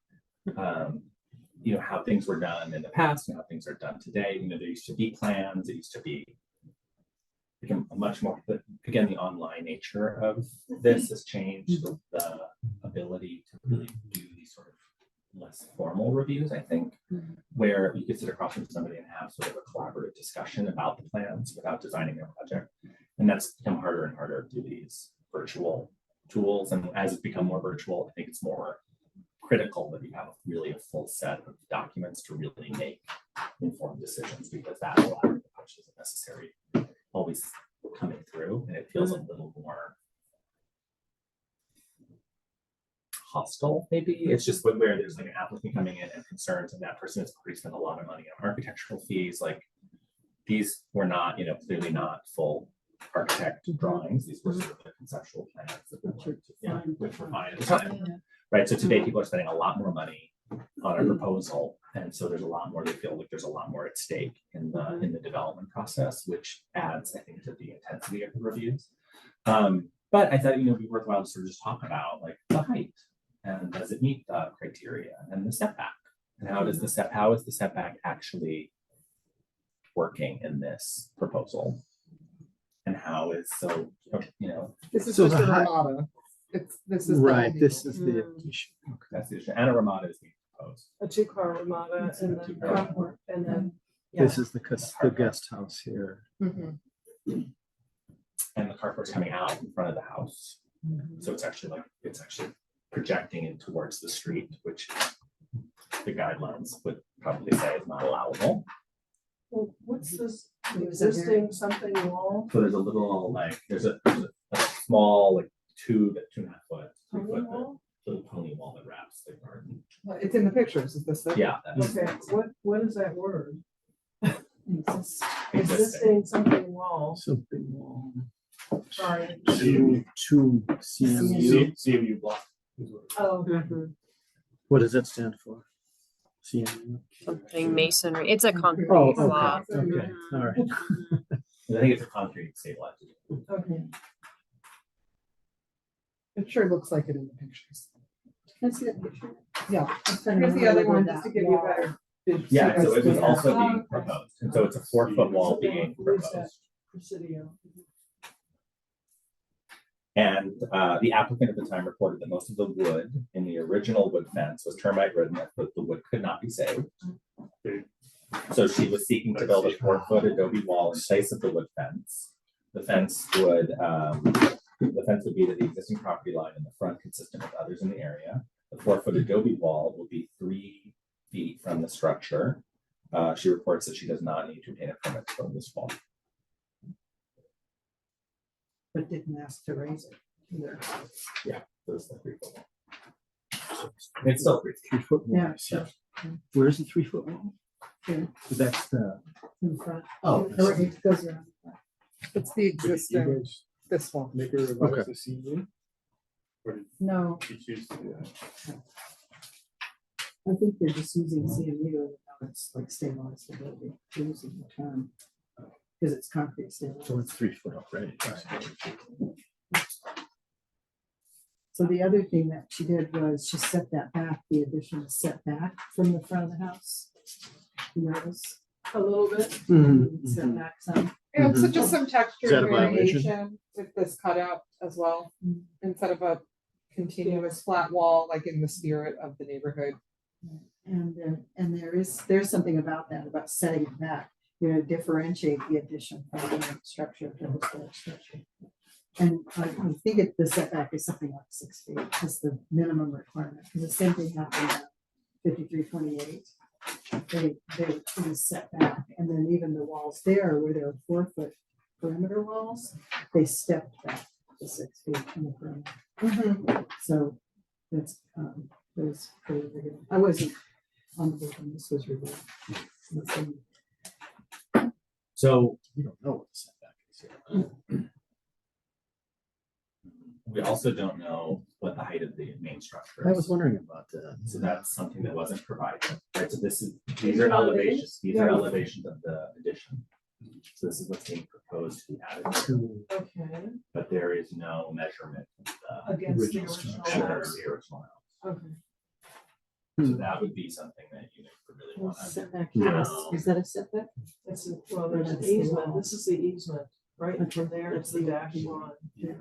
How things were done in the past and how things are done today. There used to be plans, it used to be much more, but again, the online nature of this has changed the ability to really do these sort of less formal reviews, I think, where you could sit across from somebody and have sort of a collaborative discussion about the plans without designing their project. And that's become harder and harder through these virtual tools. And as it's become more virtual, I think it's more critical that you have really a full set of documents to really make informed decisions, because that collaborative approach isn't necessary always coming through, and it feels a little more hostile, maybe. It's just where there's like an applicant coming in and concerns, and that person has already spent a lot of money on architectural fees. Like these were not, clearly not full architect drawings. These were sort of the conceptual plans that which were fine at the time. Right. So today people are spending a lot more money on a proposal. And so there's a lot more, they feel like there's a lot more at stake in the development process, which adds, I think, to the intensity of the reviews. But I thought, it'd be worthwhile to sort of just talk about like the height and does it meet the criteria and the setback, and how is the setback actually working in this proposal, and how is This is So just the a height- ramada. This is the Right, only- this is the issue. that's the issue. And a ramada is being proposed. A 2-car Ramada and then Two-car. carport, and then. This is the guest house here. Mhm. And the carport's coming out in front of the house. So it's actually projecting in towards the street, which the guidelines would probably say is not allowable. Well, what's this Was that existing something wall? So there's a little there's a small 2.5 foot, 3 Pony foot wall? little pony wall that wraps the garden. Well, it's in the pictures. Is this it? Yeah. That's Okay, what is that word? Existing. Existing something wall, Something wall. sorry. Two CMU. CMU block. Oh, What does that stand for? CMU. Something masonry. It's a concrete Oh, block. okay, okay, all right. I think it's a concrete stabilized. okay. It sure looks like it in the pictures. Can I see that picture? Yeah. I'm trying to Here's the remember other where one, that just to give you a wall- better. visual. Yeah, so it was Yeah. also being Okay. proposed. And so it's a 4-foot wall being proposed. Presidio. And the applicant at the time reported that most of the wood in the original wood fence was termite ridden, that the wood could not be saved. So she was seeking to build a 4-foot adobe wall in place of the wood fence. The fence would be to the existing property line in the front, consistent with others in the area. The 4-foot adobe wall will be 3 feet from the structure. She reports that she does not need to obtain a permit to build this wall. But didn't ask to raise it either. There's the 3-foot wall. It's still 3 feet. 3 foot wall. Yeah. So where's the 3 foot wall? Here. So that's the. In front. Oh. Or it goes around. It's the existing, this one. Make her revise the CV. Or did No, she choose to do that? I think they're just using CMU, and now it's like stabilized stability, they're using the term. Because it's concrete So stabilized. it's 3 foot already. So the other thing that she did was she set that back, the addition is set back from the front of the house. You notice? A little bit. Set back some. And so just some texture Is that a violation? variation with this cutout as well, instead of a continuous flat wall, like in the spirit of the neighborhood. And there's something about that, about setting it back, you know, differentiate the addition from the main structure to the historic structure. And I think the setback is something like 6 feet, is the minimum requirement, because the same thing happened at 5328. They it was set back, and then even the walls there, where there were 4-foot perimeter walls, they stepped back to 6 feet from the perimeter. So that's, that was pretty big. I wasn't on the board when this was reviewed. So We don't know what the setback is here. we also don't know what the height of the main structure I is. was wondering about that. So that's something that wasn't provided, right? So these are elevations, these are elevations of the addition. So this is what's being proposed to be added, to, Okay, but there is no measurement of the against the Original original structure. house. the original house. Okay, So that would be something that you would really want to. Setback, Yeah. is that a setback? that's, well, there's an That's the easement, wall. this is the easement, right, and from there it's the dash line. Yeah.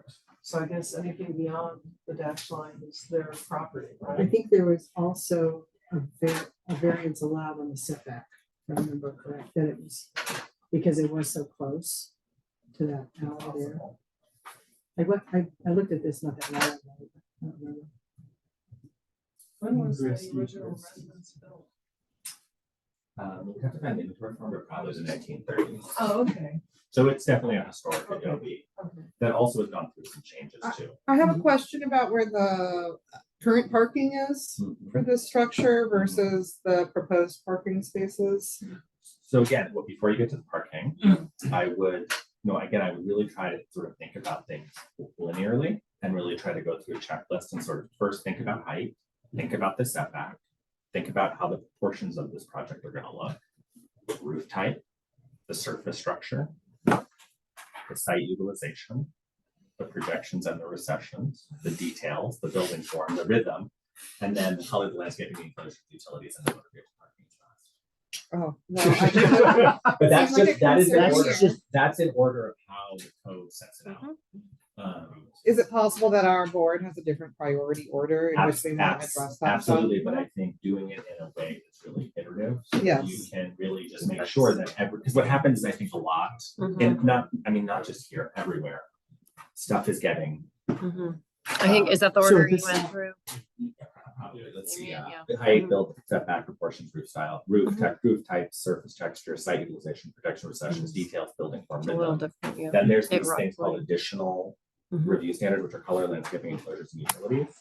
So I guess anything beyond the dash line is their property, I right? think there was also a variance allowed on the setback, if I remember correct, that it was, because it was so close to that alley there. I looked at this not that long ago. I don't remember. When was the Interesting. original residence built? We have to find the inventory form, but probably the 1930s. Oh, okay, So it's definitely a historic Okay. adobe. okay. That also has gone through some changes too. I have a question about where the current parking is for this structure versus the proposed parking spaces. So again, well, before you get to the parking, I would, I would really try to sort of think about things linearly and really try to go through a checklist and sort of first think about height, think about the setback, think about how the proportions of this project are going to look, the roof type, the surface structure, the site utilization, the projections and the recessions, the details, the building form, the rhythm, and then the color, the landscaping, the enclosure, the utilities, and the motor vehicle parking spots. Oh, no, But that's Seems like just, a that is in concern order, here. that's in order of how the code sets it out. is it possible that our board has a different priority order in which they want to address that? Absolutely, but I think doing it in a way that's really iterative. So that Yes. you can really just make sure that because what happens is I think a lot, and not just here, everywhere, stuff is getting. I think, is that the So order you this- went through? Probably, let's see, Yeah. the height, build, setback, proportions, roof style, roof type, surface texture, site utilization, protection, recessions, details, building form, It's a little rhythm. different, yeah. Then there's It these things called roughly- additional Mhm. review standards, which are color, landscaping, enclosures, and utilities.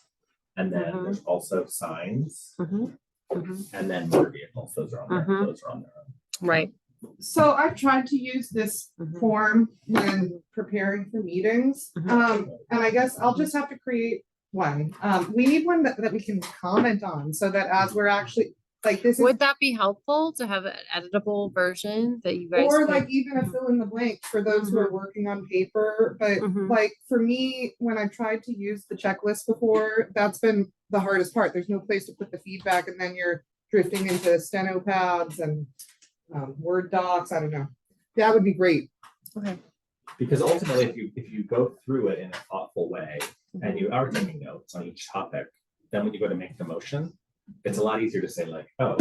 And then Mhm. there's also signs, Mhm. Mhm. and then motor vehicles, those are on there, Mhm. those are on there. Right. So I've tried to use this Mhm. form when preparing for meetings. Mhm. And I guess I'll just have to create one. We need one that we can comment on so that as we're actually, like, this is, Would that be helpful to have an editable version that you guys? or could- like even a fill in the blank for those who are working on paper. But Mhm. like, for me, when I've tried to use the checklist before, that's been the hardest part. There's no place to put the feedback, and then you're drifting into steno pads and Word docs. I don't know. That would be great. Okay. Because ultimately, if you go through it in a thoughtful way, and you are taking notes on each topic, then when you go to make the motion, it's a lot easier to say like, oh,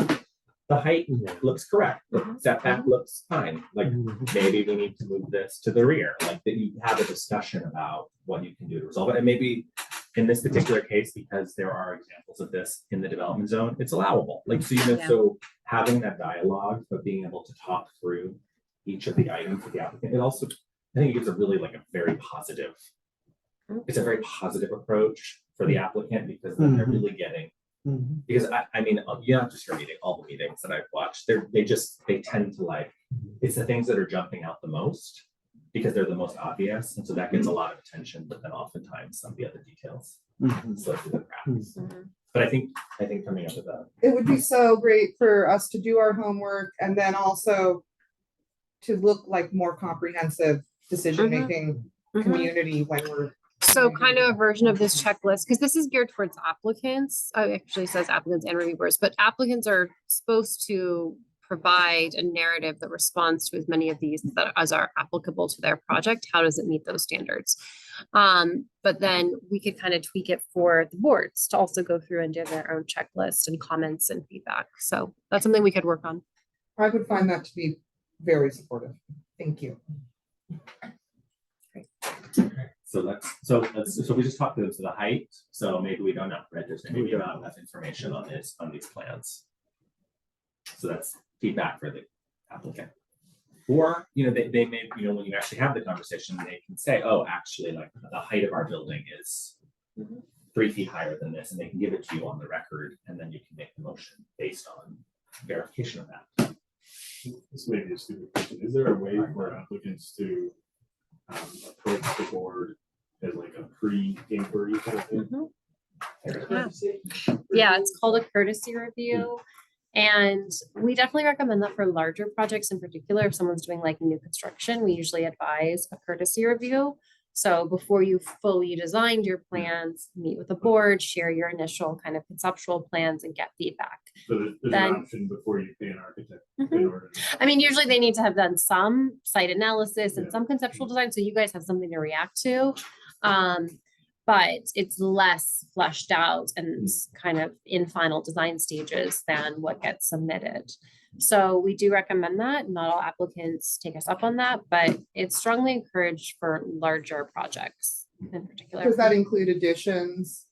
the height looks correct, the Mhm. setback looks fine, like maybe we need to move this to the rear, like that you have a discussion about what you can do to resolve it. And maybe in this particular case, because there are examples of this in the development zone, it's allowable. Like, so, Yeah. so having that dialogue, but being able to talk through each of the items with the applicant, it also, I think it gives a really like a very positive, it's a very positive approach for the applicant because then they're really getting, because I mean, you not just your meeting, all the meetings that I've watched, they tend to like, it's the things that are jumping out the most because they're the most obvious. And so that gets a lot of attention, but then oftentimes some of the other details slip through the cracks. But I think coming up with that. It would be so great for us to do our homework and then also to look like more comprehensive decision-making community when we're. So kind of a version of this checklist, because this is geared towards applicants. It actually says applicants and reviewers, but applicants are supposed to provide a narrative that responds to as many of these that as are applicable to their project. How does it meet those standards? But then we could kind of tweak it for the boards to also go through and do their own checklist and comments and feedback. So that's something we could work on. I would find that to be very supportive. Thank you. So we just talked to the height. So maybe we don't know, right? There's maybe not enough information on these plans. So that's feedback for the applicant. Or, they may, when you actually have the conversation, they can say, oh, actually, like the height of our building is 3 feet higher than this, and they can give it to you on the record, and then you can make the motion based on verification of that. This may be a stupid question. Is there a way for applicants to approach the board as like a pre-inquiry kind of thing? Yeah, it's called a courtesy review. And we definitely recommend that for larger projects in particular. If someone's doing like new construction, we usually advise a courtesy review. So before you fully designed your plans, meet with the board, share your initial kind of conceptual plans and get feedback. So there's Then- an option before you pay an architect in order to. I mean, usually they need to have done some site analysis and some conceptual design, so you guys have something to react to. But it's less fleshed out and kind of in final design stages than what gets submitted. So we do recommend that. Not all applicants take us up on that, but it's strongly encouraged for larger projects in particular. Does that include additions?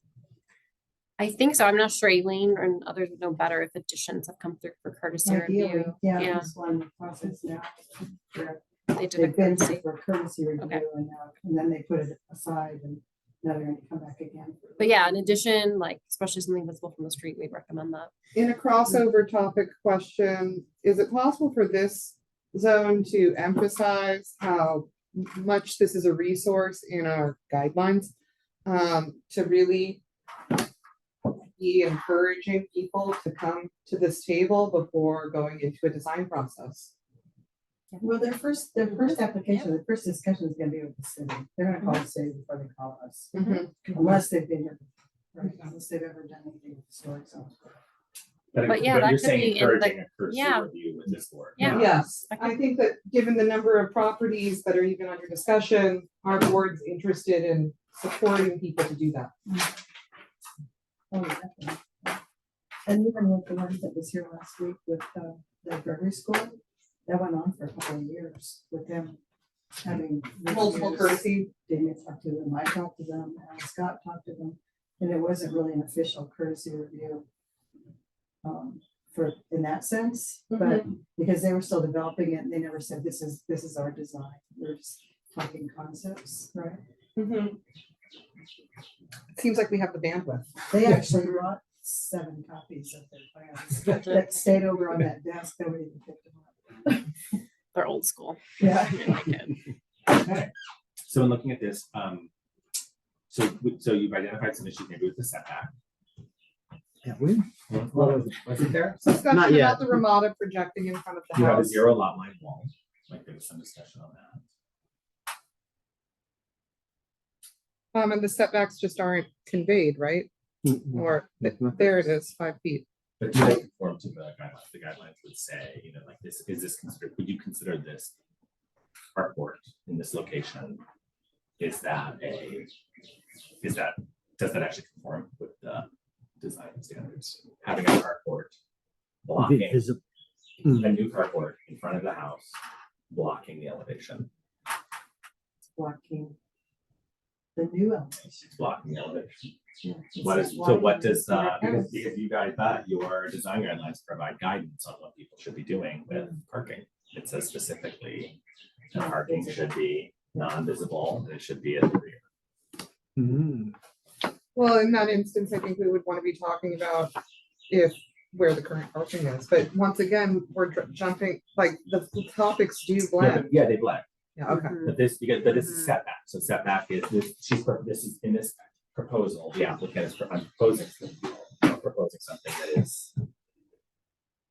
I think so. I'm not sure. Elaine and others would know better if additions have come through for courtesy Ideally, review. yeah, Yeah. this one process now. They did a They've been courtesy. for courtesy Okay. review and then they put it aside and now they're gonna come back again. But yeah, in addition, like especially something visible from the street, we'd recommend that. In a crossover topic question, is it possible for this zone to emphasize how much this is a resource in our guidelines? To really be encouraging people to come to this table before going into a design process? Well, their first application, the first discussion is gonna be with the city. They're gonna call the city before they call us, unless they've been here, right, unless they've ever done anything with the story zone. But yeah, that you're could saying be in the- encouraging a courtesy yeah. review with this board. Yeah. Yes, I I think that given the number of properties that are even under discussion, our board's interested in supporting people to do that. Oh, definitely. And even with the one that was here last week with the Gregory School, that went on for a couple of years with them having. Multiple reviews. courtesy. Didn't talk to them, I talked to them, Scott talked to them, and it wasn't really an official courtesy review. For, in that sense, but because they were still developing it, they never said, this is our design, we're just talking concepts, right? Seems like we have the bandwidth. They actually brought 7 copies of their plans that stayed over on that desk, nobody even picked them up. They're old school. Yeah. Okay. So in looking at this, so you've identified some issues maybe with the setback. Have we? Was it there? Discussion Not yet. about the Ramada projecting in front of the You have a house. 0 lot line wall. Like there was some discussion on that. And the setbacks just aren't conveyed, right? Or, there it is, 5 feet. But do they conform to the guidelines? The guidelines would say, like this, is this considered, would you consider this carport in this location? Does that actually conform with the design standards? Having a carport blocking. a new carport in front of the house, blocking the elevation. Blocking the new elevation. It's blocking the elevation. Yeah, What it's is, just so what widening does, the because house. you guys, that your design guidelines provide guidance on what people should be doing with parking. It says specifically, the parking should be non-visible, and it should be at the rear. Hmm. Well, in that instance, I think we would want to be talking about if, where the current parking is, but once again, we're jumping, like, the topics do blend. Yeah, they blend, Yeah, okay. but this is setback, so setback is this, this is in this proposal, the applicant is, I'm proposing something that is,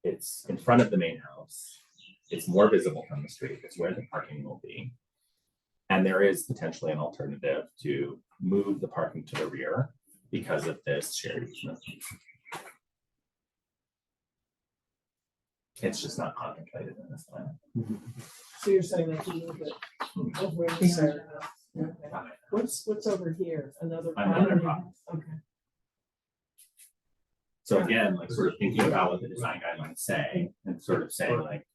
it's in front of the main house, it's more visible from the street, it's where the parking will be. And there is potentially an alternative to move the parking to the rear because of this shared easement. It's just not contemplated in this plan. So you're saying they can move it over in this area? Okay. What's over here? Another Another property? property. Okay. So again, like sort of thinking about what the design guidelines say and sort of saying like,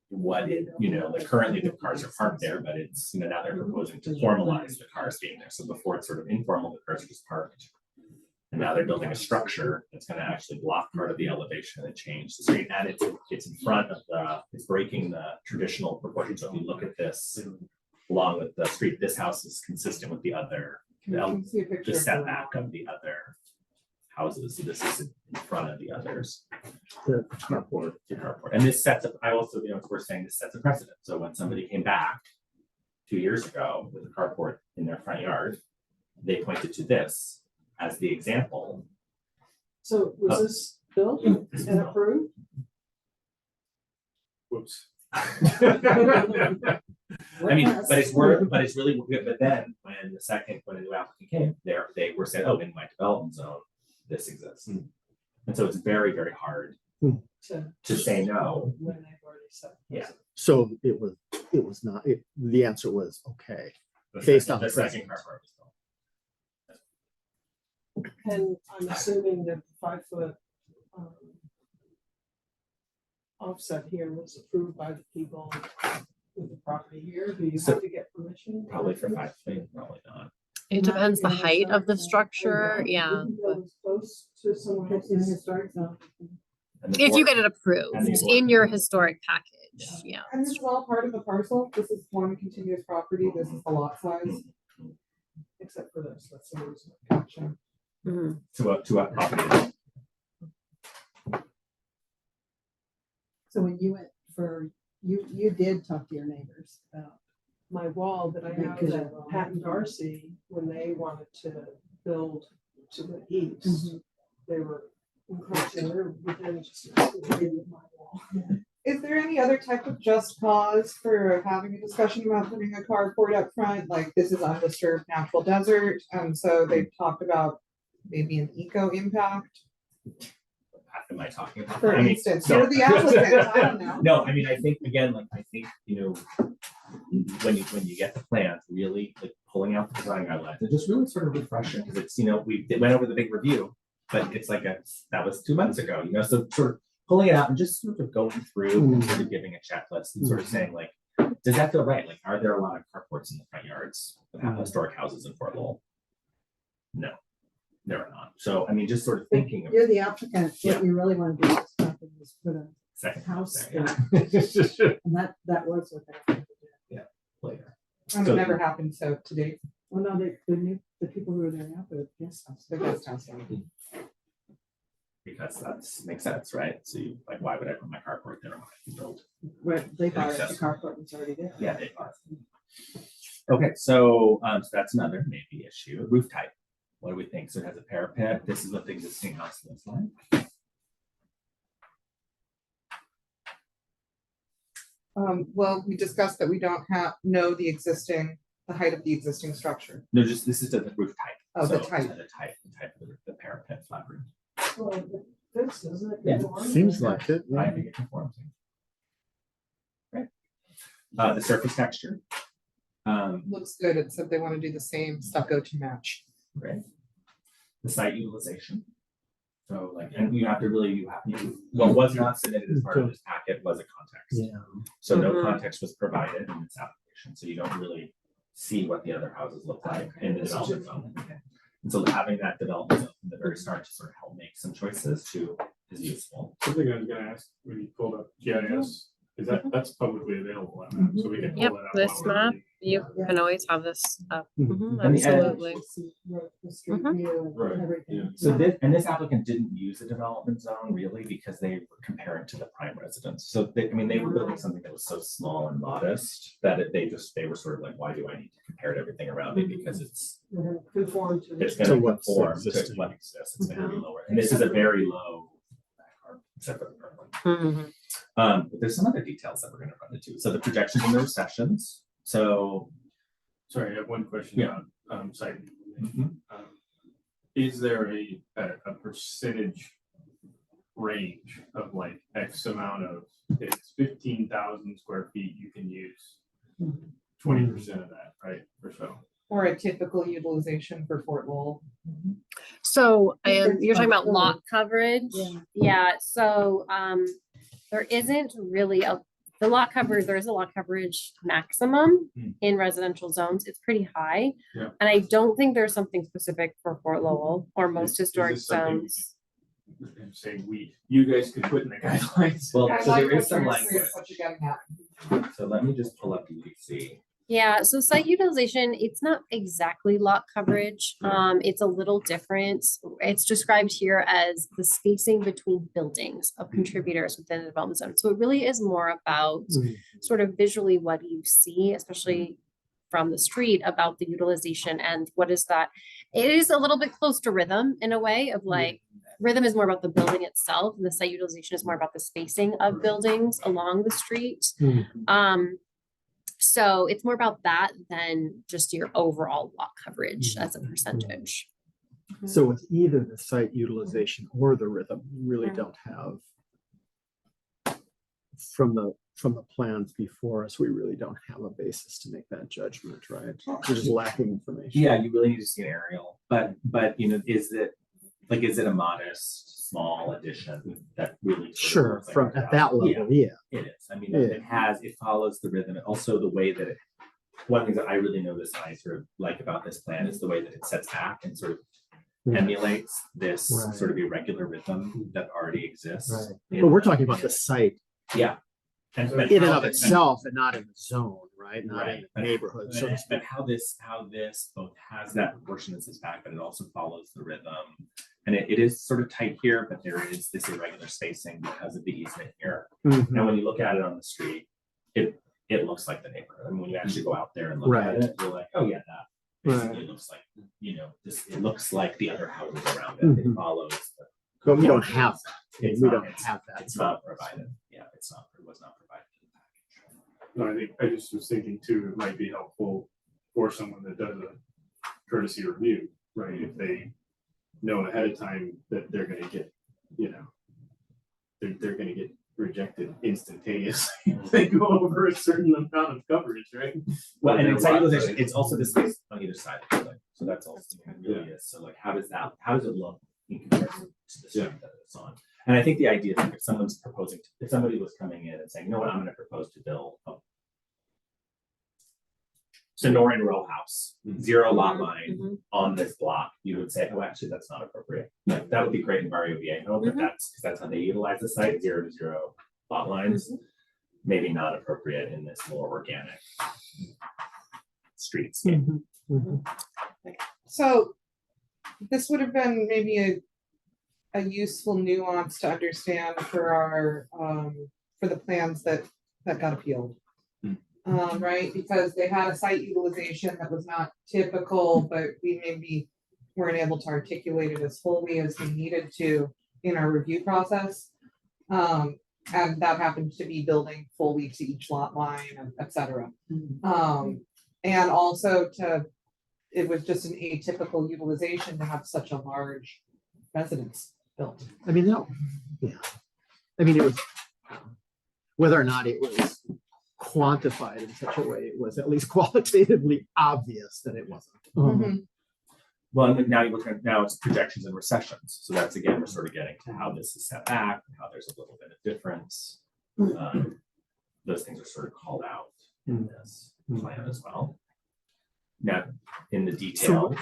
what, like currently the cars are parked there, but it's, now they're proposing to formalize the cars being there. So before it's sort of informal, the cars are just parked. And now they're building a structure that's gonna actually block part of the elevation and change the street. And it's in front of it's breaking the traditional proportions. So if you look at this along with the street, this house is consistent with the other, Can you see a picture the of setback of the other houses. So this is in front of the others. The carport. The carport. And this sets up, I also, we're saying this sets a precedent. So when somebody came back 2 years ago with a carport in their front yard, they pointed to this as the example. So was this built and approved? Whoops. I mean, but it's really good. But then when the new applicant came, they were said, oh, in my development zone, this exists. And so it's very, very hard to say no. When they've already said. Yeah. So it was not, the answer was okay. Based on the second precedent. carport was built. And I'm assuming that the 5 foot offset here was approved by the people with the property here. Do you So- have to get permission? Probably for 5 feet, probably not. It depends the height of the structure, yeah. Isn't that was close to someone It's in the else's? historic zone. And the If you board- get it approved and the in board- your historic package, yeah. And this is all part of the parcel. This is one continuous property. This is the lot size. Except for this, that's the reason. Gotcha. Mhm. to a property. So when you went you did talk to your neighbors about, My wall that I have Because at of- Pat and Darcy, when they wanted to build to the east, Mhm. they were encroaching, they're within just a feet of my wall. Is there any other type of just cause for having a discussion about putting a carport up front? Like this is undisturbed natural desert, and so they've talked about maybe an eco impact. Am I talking about? For that? I mean, instance, no. you're the applicant, I don't know. No, I mean, I think, again, like, I think, when you get the plans, really like pulling out the design guidelines, and just really sort of refreshing, because it's, we went over the big review, but it's like that was 2 months ago, so sort of pulling it out and just sort of going through and sort of giving a checklist and sort of saying like, does that feel right? Like, are there a lot of carports in the front yards that have historic houses in Fort Lowell? No, there are not. So, I mean, just sort of thinking of you're the applicant, Yeah. what you really want to do is stop and just put a second house there, yeah. and that was what they wanted to do. Later. And So- it never happened so to date. Well, no, the people who were there now, the guest house. The guest house. Because makes sense, right? So you, like, why would I put my carport there when I can build? Right, they bought it, the Accessible. carport was already there. Yeah, they are. Okay, so that's another maybe issue. Roof type. What do we think? So it has a parapet. This is what the existing house looks like. Well, we discussed that we don't know the height of the existing structure. No, just this is the roof type. Oh, the So, type. The type of the parapet flat roof. Well, it fits, doesn't it? Yeah. Seems like it. I think it conforms. Right. The surface texture. Looks good. It said they want to do the same stucco to match. Right. The site utilization. So like, and you have to really, what was not submitted as part of this packet was a context. Yeah. So no Mhm. context was provided in this application, so you don't really see what the other houses look like in the development zone. And so having that development zone from the very start to sort of help make some choices too is useful. Something I was gonna ask, when you pulled up GIS, is that's publicly available, on that, so we can Yep, pull that up. this while we're map, reading. you can always have this up. Mhm, And the edge- absolutely. See the street Mhm. view Right, and everything. yeah. So this applicant didn't use a development zone really because they were comparing to the prime residence. So they, I mean, they were building something that was so small and modest that they were sort of like, why do I need to compare to everything around me? Because it's Conform to. it's To gonna what's conform to existing. what exists. It's gonna be lower. And this is a very low, except for the front one. Mhm. But there's some other details that we're gonna run into. So the projections and the recessions. So Sorry, I have one question Yeah. about, site. Mhm. Is there a percentage range of like X amount of, if it's 15,000 square feet, you can use 20% of that, right, or so? Or a typical utilization for Fort Lowell. So, That's you're talking by about lot coverage? Yeah. Yeah, so, there isn't really the lot coverage, there is a lot coverage maximum Hmm. in residential zones. It's pretty high. Yeah. And I don't think there's something specific for Fort Lowell or most Is historic this something we zones. And say you guys could put in the guidelines. Well, I so like there is what some you're- language. what you're getting at. So let me just pull up UDC. Yeah, so site utilization, it's not exactly lot coverage. It's a little different. It's described here as the spacing between buildings of contributors within the development zone. So it really is more about sort of visually what you see, especially from the street, about the utilization and what is that. It is a little bit close to rhythm in a way of like, rhythm is more about the building itself and the site utilization is more about the spacing of buildings along the street. So it's more about that than just your overall lot coverage as a percentage. So with either the site utilization or the rhythm, you really don't have from the plans before us, we really don't have a basis to make that judgment, right? We're just lacking information. Yeah, you really need to see an aerial, but you know, is it a modest, small addition that really? sort of Sure, looks like from a at house? that level, yeah. It is. I mean, Yeah. it follows the rhythm, and also the way that one thing that I really notice and I sort of like about this plan is the way that it sets back and sort of emulates this Right. sort of irregular rhythm that already exists. Right. But we're talking about the site Yeah. And, but in and how of the- itself and not in the zone, right? Not Right. in the neighborhood, so to But speak. how this both has that proportion that sits back, but it also follows the rhythm. And it is sort of tight here, but there is this irregular spacing because of the easement here. Mhm. And when you look at it on the street, it looks like the neighborhood. I mean, when you actually go out there and look Right. at it, you're like, oh yeah, that basically Right. looks like, you know, it looks like the other houses around it. It Mhm. follows. But we don't have that. It's We not- don't it's- have that. It's not provided. Yeah, it was not provided to the package. No, I think I just was thinking too, it might be helpful for someone that does a courtesy review, right? If they know ahead of time that they're gonna get, you know, they're gonna get rejected instantaneously if they go over a certain amount of coverage, right? Well, and Their it's lot utilization, size. it's also the space on either side of the building. So that's also, it really is. So like, how does it look in comparison to the street that it's on? And I think the idea is if someone's proposing, if somebody was coming in and saying, you know what, I'm gonna propose to build a Sonoran row house, 0 lot line Mhm. on this block, you would say, oh, actually, that's not appropriate. Like, that would be great in Barrio Viejo, but Mhm. that's how they utilize the site, 0 to 0 lot lines. Maybe not appropriate in this more organic streetscape. Mhm. So this would have been maybe a useful nuance to understand for our, for the plans that got appealed. Right, because they had a site utilization that was not typical, but we maybe weren't able to articulate it as fully as we needed to in our review process. And that happened to be building fully to each lot line, et cetera. And also it was just an atypical utilization to have such a large residence built. I mean, no, yeah. I mean, it was, whether or not it was quantified in such a way, it was at least qualitatively obvious that it wasn't. Mhm. Well, and now now it's projections and recessions. So that's again, we're sort of getting to how this is set back, and how there's a little bit of difference. Those things are sort of called out in this plan as well. Now, in the details.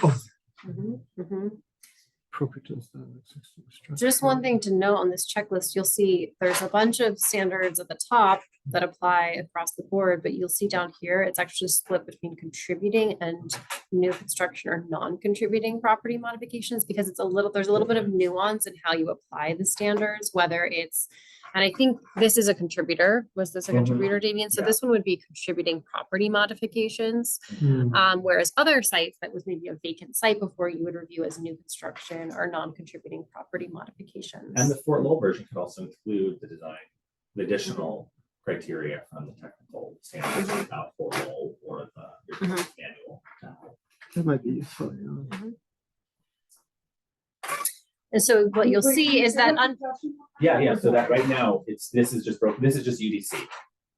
Just one thing to note on this checklist, you'll see there's a bunch of standards at the top that apply across the board, but you'll see down here, it's actually split between contributing and new construction or non-contributing property modifications, because there's a little bit of nuance in how you apply the standards, whether it's, and I think this is a contributor. Was this a contributor, Damien? So Yeah. this one would be contributing property modifications. Whereas other sites that was maybe a vacant site before, you would review as new construction or non-contributing property modifications. And the Fort Lowell version could also include the design, the additional criteria from the technical standards about Fort Lowell or the manual. That might be useful, yeah. And so what you'll Wait, see is that Yeah. So that right now, this is just broken. This is just UDC.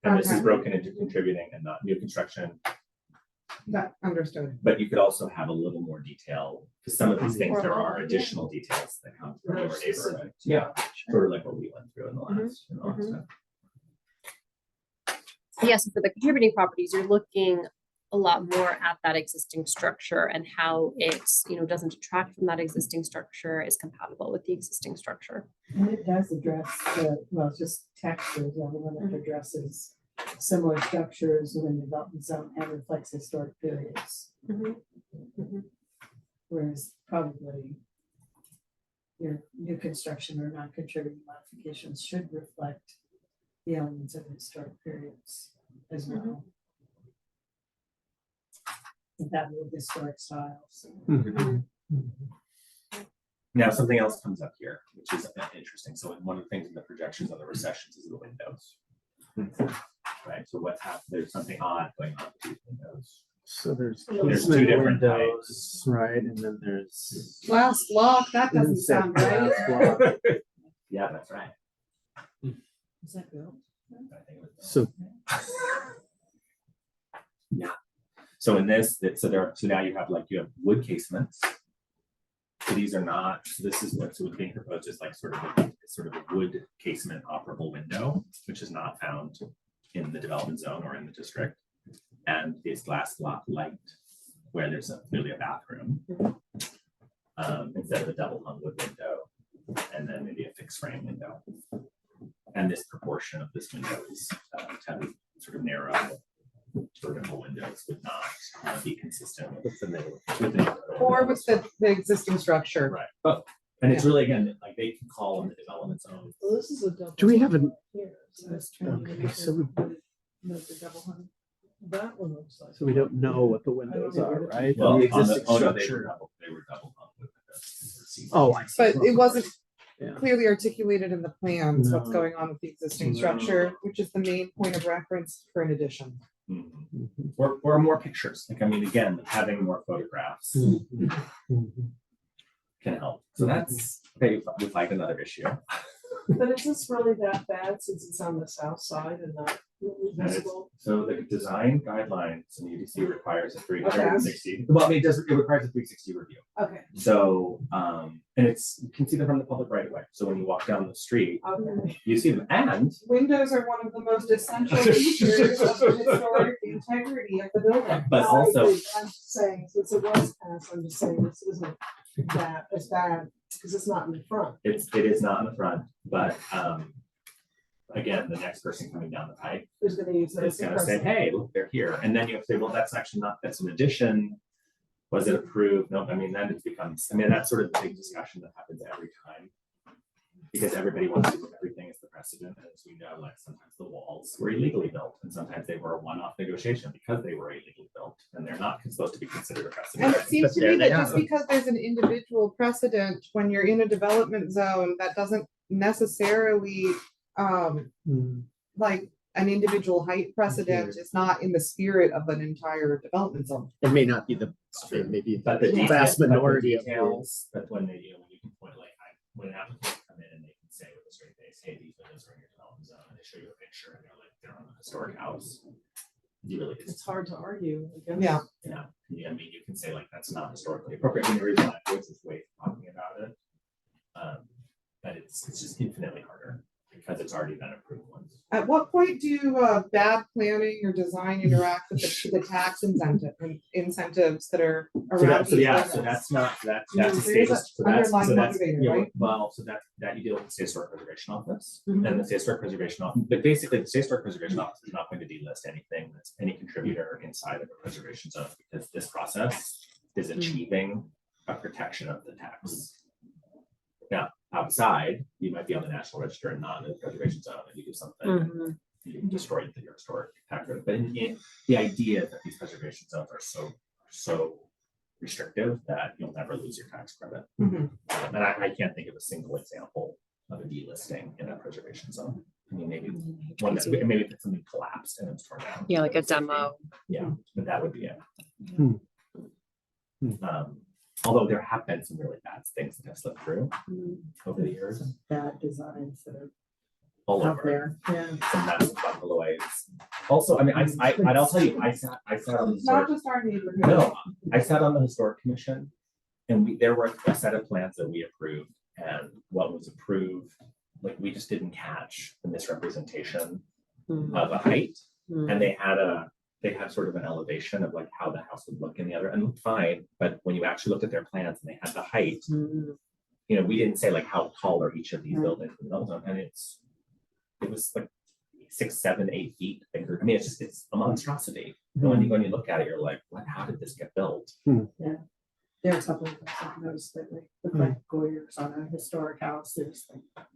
And this is Okay. broken into contributing and not new construction. That understood. But you could also have a little more detail, because some of these things, there are additional details that come from your neighborhood. Yeah, sort of like what we went through in the last. step. yes, for the contributing properties, you're looking a lot more at that existing structure and how it's, doesn't detract from that existing structure, is compatible with the existing structure. And it does address just textures, the other one that addresses similar structures within the development zone and reflects historic periods. Whereas probably your new construction or non-contributing modifications should reflect the elements of historic periods as well. That with historic styles. Now, something else comes up here, which is interesting. So one of the things in the projections on the recessions is the windows. Right, so what's happening? There's something odd going on with these windows. So there's two different windows, right? And then there's. Glass block, that doesn't sound right. Glass block. Yeah, that's right. Is that built? I think it was- So yeah. So in this, so now you have wood casements. So these are not. So this is what's being proposed is like sort of a wood casement operable window, which is not found in the development zone or in the district. And these glass block light, where there's clearly a bathroom, instead of a double hung wood window, and then maybe a fixed frame window. And this proportion of this window is sort of narrow vertical windows would not be consistent with the neighborhood. Or with the existing structure. Right. Oh, and it's really, again, like they can call on the development zone. Well, this is a double. Do we have an- Here, so that's Okay, so we- the double hung. That one looks like. So we don't know what the windows are, right? Well, The on the, existing oh no, they structure. were double hung with the. Oh, I see. But it wasn't Yeah. clearly articulated in the plans what's No. going on with the existing No. structure, which is the main point of reference for an addition. Mhm. Or more pictures. Like, I mean, again, having more photographs can help. So that's, okay, we find another issue. But is this really that bad since it's on the south side and not visible? So the design guidelines in UDC requires a 360. Well, I mean, it requires a 360 review. Okay, So, and you can see them from the public right away. So when you walk down the street, okay. you see them. And Windows are one of the most essential features of the historic integrity of the building. but also, I'm just saying, since it was passed, I'm just saying this isn't that as bad because it's not in the front. it is not in the front, but again, the next person coming down the pipe Who's gonna use that? is gonna say, hey, look, they're here. And then you have to say, well, that's actually not, that's an addition. Was it approved? No, I mean, then it becomes, that's sort of the big discussion that happens every time. Because everybody wants to do everything as the precedent. And as we know, like sometimes the walls were illegally built and sometimes they were a one-off negotiation because they were illegally built and they're not supposed to be considered a precedent. And it seems But to there me they that just are. because there's an individual precedent when you're in a development zone, that doesn't necessarily, like an individual height precedent is not in the spirit of an entire development zone. It may not be it may be But the vast minority of the. details, but when they, when you can point, when an applicant come in and they can say with a straight face, hey, these windows are in your development zone, and they show you a picture and they're on a historic house. You really, It's hard to argue against. Yeah. I mean, you can say like, that's not historically appropriate, and there is language, there's ways of talking about it. But it's just infinitely harder because it's already been approved once. At what point do bad planning or design interact with the tax incentives that are around? So these yeah, limits? so that's not, that's a There's a state, so that's, underlying so that's, motivator, you know, right? well, so that you deal with the State Historic Preservation Office. Mhm. And the State Historic Preservation Office, but basically the State Historic Preservation Office is not going to delist anything that's any contributor inside of a preservation zone, because this process is achieving a protection of the tax. Now, outside, you might be on the National Register and not in the preservation zone, and you do something, you destroy your historic tax credit. But the idea that these preservation zones are so restrictive that you'll never lose your tax credit. Mhm. And I can't think of a single example of a delisting in a preservation zone. I mean, maybe one that, maybe if something collapsed and it's torn down. Yeah, like a demo. Yeah, but that would be it. Hmm. Although there have been some really bad things that have slipped through over the years, Bad designs that are all out over. there, yeah. Some massive bungalows. Also, I mean, I'll tell you, I sat on the It's not historic, just our neighborhood. no, I sat on the historic commission, and there were a set of plans that we approved, and what was approved, like, we just didn't catch the misrepresentation of a height, and they had sort of an elevation of like how the house would look in the other, and it looked fine, but when you actually looked at their plans and they had the height, you know, we didn't say like how tall are each of these buildings, and it was like 6, 7, 8 feet bigger. I mean, it's a monstrosity. And when you look at it, you're like, what, how did this get built? There are a couple of things I've noticed that look like goyers on a historic house. There's like,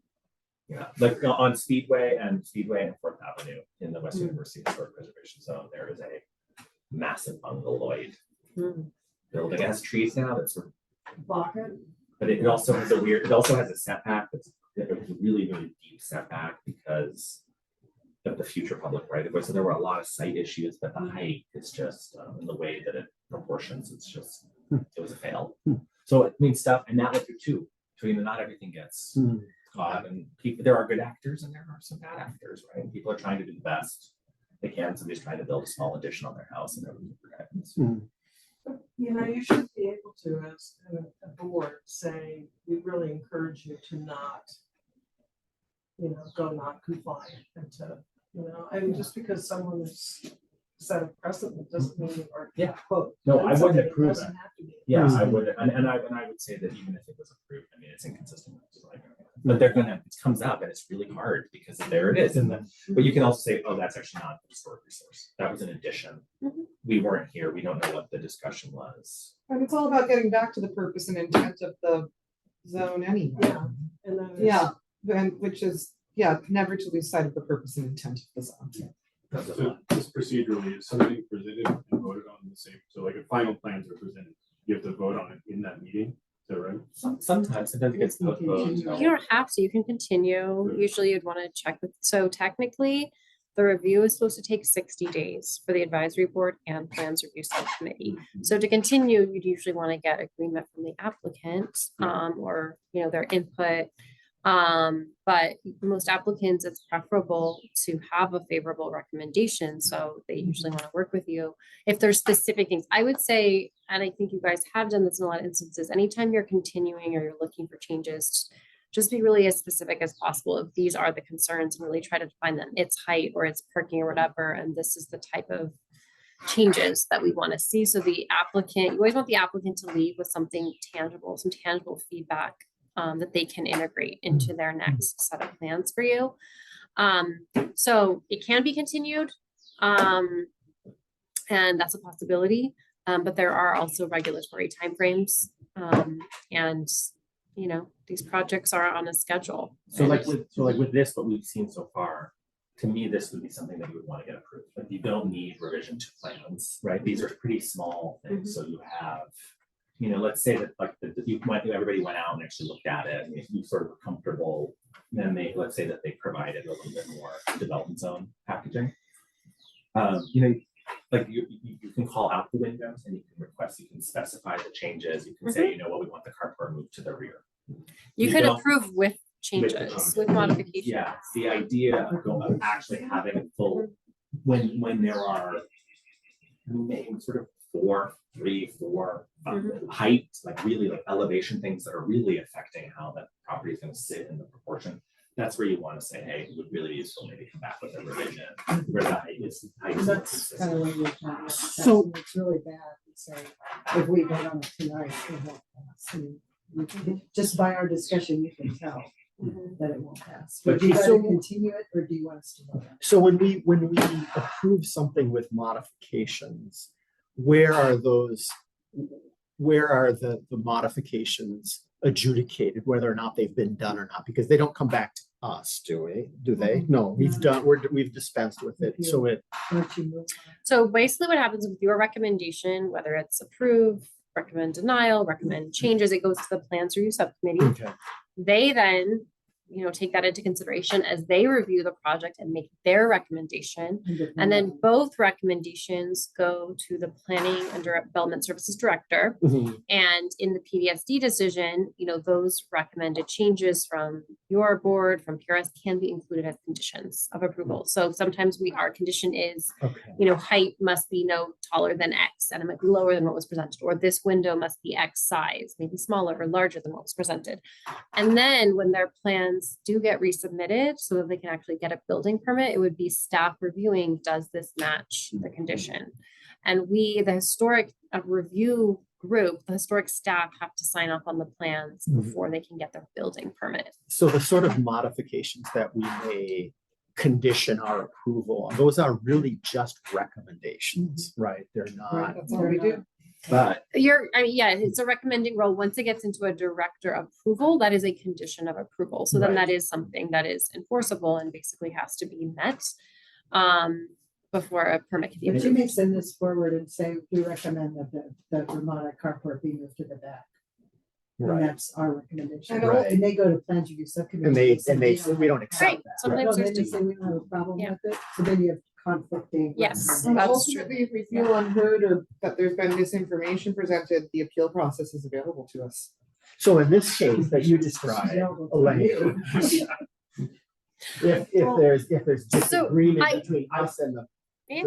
Yeah, like on Speedway and 4th Avenue in the West University Historic Preservation Zone, there is a massive bungalowoid building. It has trees now that's sort of Pocket. but it also has a setback that's a really, really deep setback because of the future public right of way. So there were a lot of site issues, but the height is just in the way that it proportions, it's just, it was a fail. So it means stuff, and that went through too. So, you know, not everything gets caught, and people, there are good actors and there are some bad actors, right? People are trying to do the best they can. Somebody's trying to build a small addition on their house and everything happens. You know, you should be able to, as a board, say, we really encourage you to not, you know, go not compliant and to, you know, and just because someone has set a precedent doesn't mean you are. Yeah. Quote. No, done I wouldn't something, it approve doesn't that. have to be. Yeah, I would, and I would say that even if it was approved, I mean, it's inconsistent. It's like, but they're gonna, it comes up and it's really hard because there it is. And then, but you can also say, oh, that's actually not a historic resource. That was an addition. We weren't here. We don't know what the discussion was. And it's all about getting back to the purpose and intent of the zone anyway. Yeah. And then. Yeah, and which is, never to lose sight of the purpose and intent of the zone. So this procedurally is something presented and voted on the same, so like if final plans are presented, you have to vote on it in that meeting, is that right? Sometimes it gets postponed. You don't have to, you can continue. Usually you'd want to check with, so technically, the review is supposed to take 60 days for the advisory board and plans review subcommittee. So to continue, you'd usually want to get agreement from the applicant, or, you know, their input. But most applicants, it's preferable to have a favorable recommendation. So they usually want to work with you. If there's specific things, I would say, and I think you guys have done this in a lot of instances, anytime you're continuing or you're looking for changes, just be really as specific as possible. If these are the concerns, and really try to define them, it's height or it's parking or whatever. And this is the type of changes that we want to see. So the applicant, you always want the applicant to leave with something tangible, some tangible feedback that they can integrate into their next set of plans for you. So it can be continued, and that's a possibility. But there are also regulatory timeframes, and you know, these projects are on a schedule. So like with this, what we've seen so far, to me, this would be something that you would want to get approved. Like, you don't need revision to plans, right? These are pretty small things. So you have, you know, let's say that like everybody went out and actually looked at it, and if you sort of were comfortable, then let's say that they provided a little bit more development zone packaging. You know, like you can call out the windows and you can request, you can specify the changes. You can say, you know what, we want the carport moved to the rear. You could approve with changes, with modifications. Yeah, the idea of actually having a full, when there are maybe sort of 4, 3, 4 height, like really like elevation things that are really affecting how that property is going to sit in the proportion. That's where you want to say, hey, it would really be useful maybe come back with a revision where the height is more That's kind of consistent. what you're talking about. So- It's really bad. So if we vote on it tonight, it won't pass. And just by our discussion, you can tell that it won't pass. But But do you so- want to continue it or do you want us to vote on it? So when we approve something with modifications, where are those, where are the modifications adjudicated, whether or not they've been done or not? Because they don't come back to us, do we? Do they? No, we've done, we've dispensed with it. So it, Don't you move on? So basically what happens with your recommendation, whether it's approve, recommend denial, recommend changes, it goes to the plans review subcommittee. okay, They then, take that into consideration as they review the project and make their recommendation. And then both recommendations go to the Planning and Development Services Director. And in the PDSD decision, those recommended changes from your board, from PRS can be included as conditions of approval. So sometimes our condition is, okay. height must be no taller than X and it might be lower than what was presented, or this window must be X size, maybe smaller or larger than what was presented. And then when their plans do get resubmitted so that they can actually get a building permit, it would be staff reviewing, does this match the condition? And we, the historic review group, the historic staff have to sign off on the plans before they can get their building permit. So the sort of modifications that we may condition our approval on, those are really just recommendations, right? They're not, That's all we do. but It's a recommending role. Once it gets into a director approval, that is a condition of approval. So then Right. that is something that is enforceable and basically has to be met before a permit can be But you approved. may send this forward and say, we recommend that the Ramada carport be moved to the back. And right. that's our recommendation. And Right. And they go to plans review subcommittee. And they say, we don't accept Right. that. Sometimes No, there's then they just, say we don't have a problem Yeah. with it. So then you have conflicting. Yes. And That's true. ultimately, if we feel unheard or that there's been misinformation presented, the appeal process is available to us. So in this case that you described, Elaine, if there's disagreement between us and Yeah.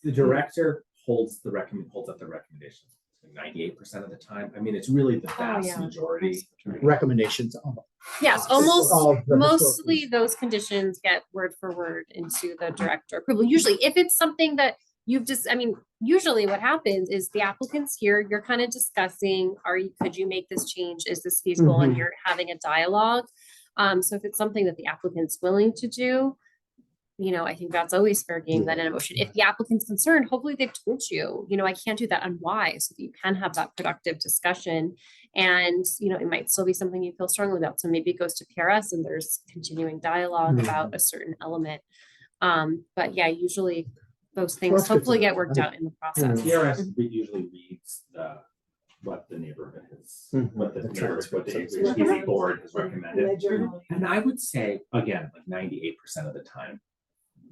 The director holds up the recommendation 98% of the time. I mean, it's really the vast yeah. majority. recommendations of Yes, of the mostly historical- those conditions get word for word into the director approval. Usually, if it's something that usually what happens is the applicant's here, you're kind of discussing, could you make this change? Is this feasible? And you're having a dialogue. So if it's something that the applicant's willing to do, I think that's always fair game then in a motion. If the applicant's concerned, hopefully they've told you, I can't do that and why, so that you can have that productive discussion. And, it might still be something you feel strongly about. So maybe it goes to PRS and there's continuing dialogue about a certain element. But yeah, usually those things that's good hopefully to get know. worked out in the process. PRS usually reads what the neighborhood has, what the HPC board has recommended. And I would say, again, like 98% of the time,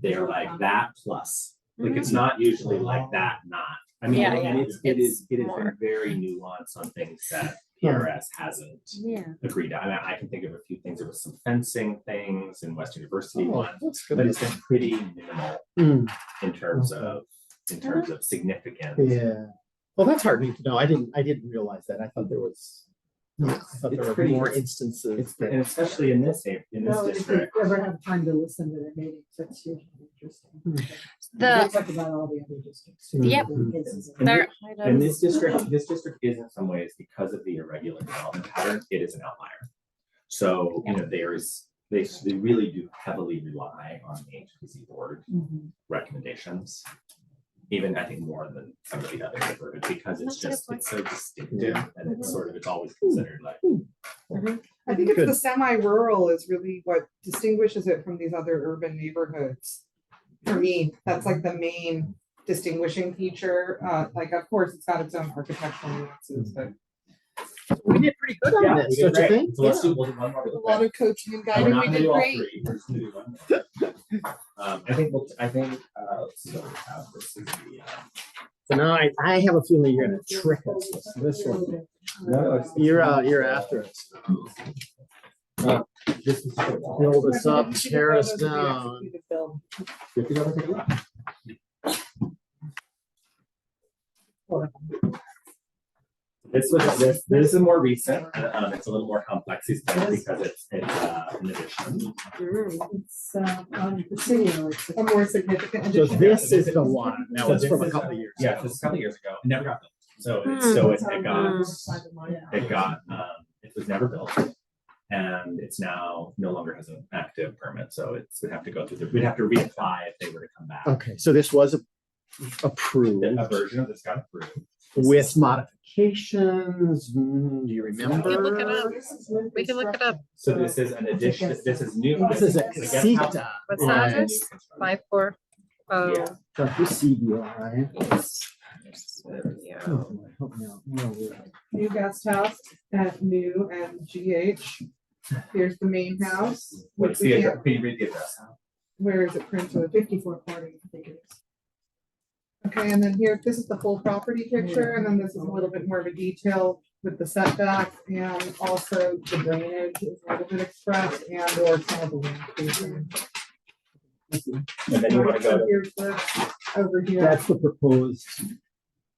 they're like that plus. Like it's not usually like that, not. I mean, Yeah, and yeah. it is more. very nuanced on things that PRS hasn't Yeah. agreed on. I can think of a few things. There was some fencing things in Western University one, that's good. but it's been pretty minimal Mm, in terms of significance. yeah. Well, that's heartening to know. I didn't realize that. I thought there was It's were pretty- more it's- instances. And especially in this No, if district. you ever have time to listen to the meetings, that's usually interesting. They The, talk about all the other districts. too, Yep. the cases. And there, And this district is in some ways, because of the irregular development pattern, it is an outlier. So, they really do heavily rely on the HPC board Mhm. recommendations. Even I think more than some of the other neighborhoods, because That's a good point. it's so distinctive and it's always considered like. I think it's Good. the semi-rural is really what distinguishes it from these other urban neighborhoods. For me, that's like the main distinguishing feature. Like, of course, it's got its own architectural nuances, but We did pretty good on this, don't you think? So let's Yeah. do we'll do one more. a lot of coaching and And we're guiding, not we gonna did do all great. three, we're just gonna do one more. Let's see what we have. This is the, So now I have a feeling you're gonna trick us with this one. You're after us. This is. Build us up, tear us down. This is more recent, it's a little more complex these days because it's an addition. It's, Presidio, it's A more significant So addition. this is the one that So was this from a is- couple of years. Yeah, ago. this is a couple of years ago, it never got built, so Hmm. it got, it was never built. And it's now no longer has an active permit, so we'd have to go through, we'd have to reapply if they were to come back. Okay, so this was approved A version of this got approved. with modifications. Do you remember? We can look it up. We can look it up. So this is an addition, this is new. This is a the guest house- casita. What's Yeah, that new address? construction. 540. Yeah. The Presidio, right? Yeah. Oh, help me out. No, New guest house at new and GH. Here's the main house. Which What's we the can't, address? Can you read the address out? where is it printed? 5440, I think it is. Okay, and then here, this is the full property picture, and then this is a little bit more of a detail with the setback and also the drainage is a little bit expressed and or some of the landscaping. And then you wanna go So to, here's this over here. That's the proposed.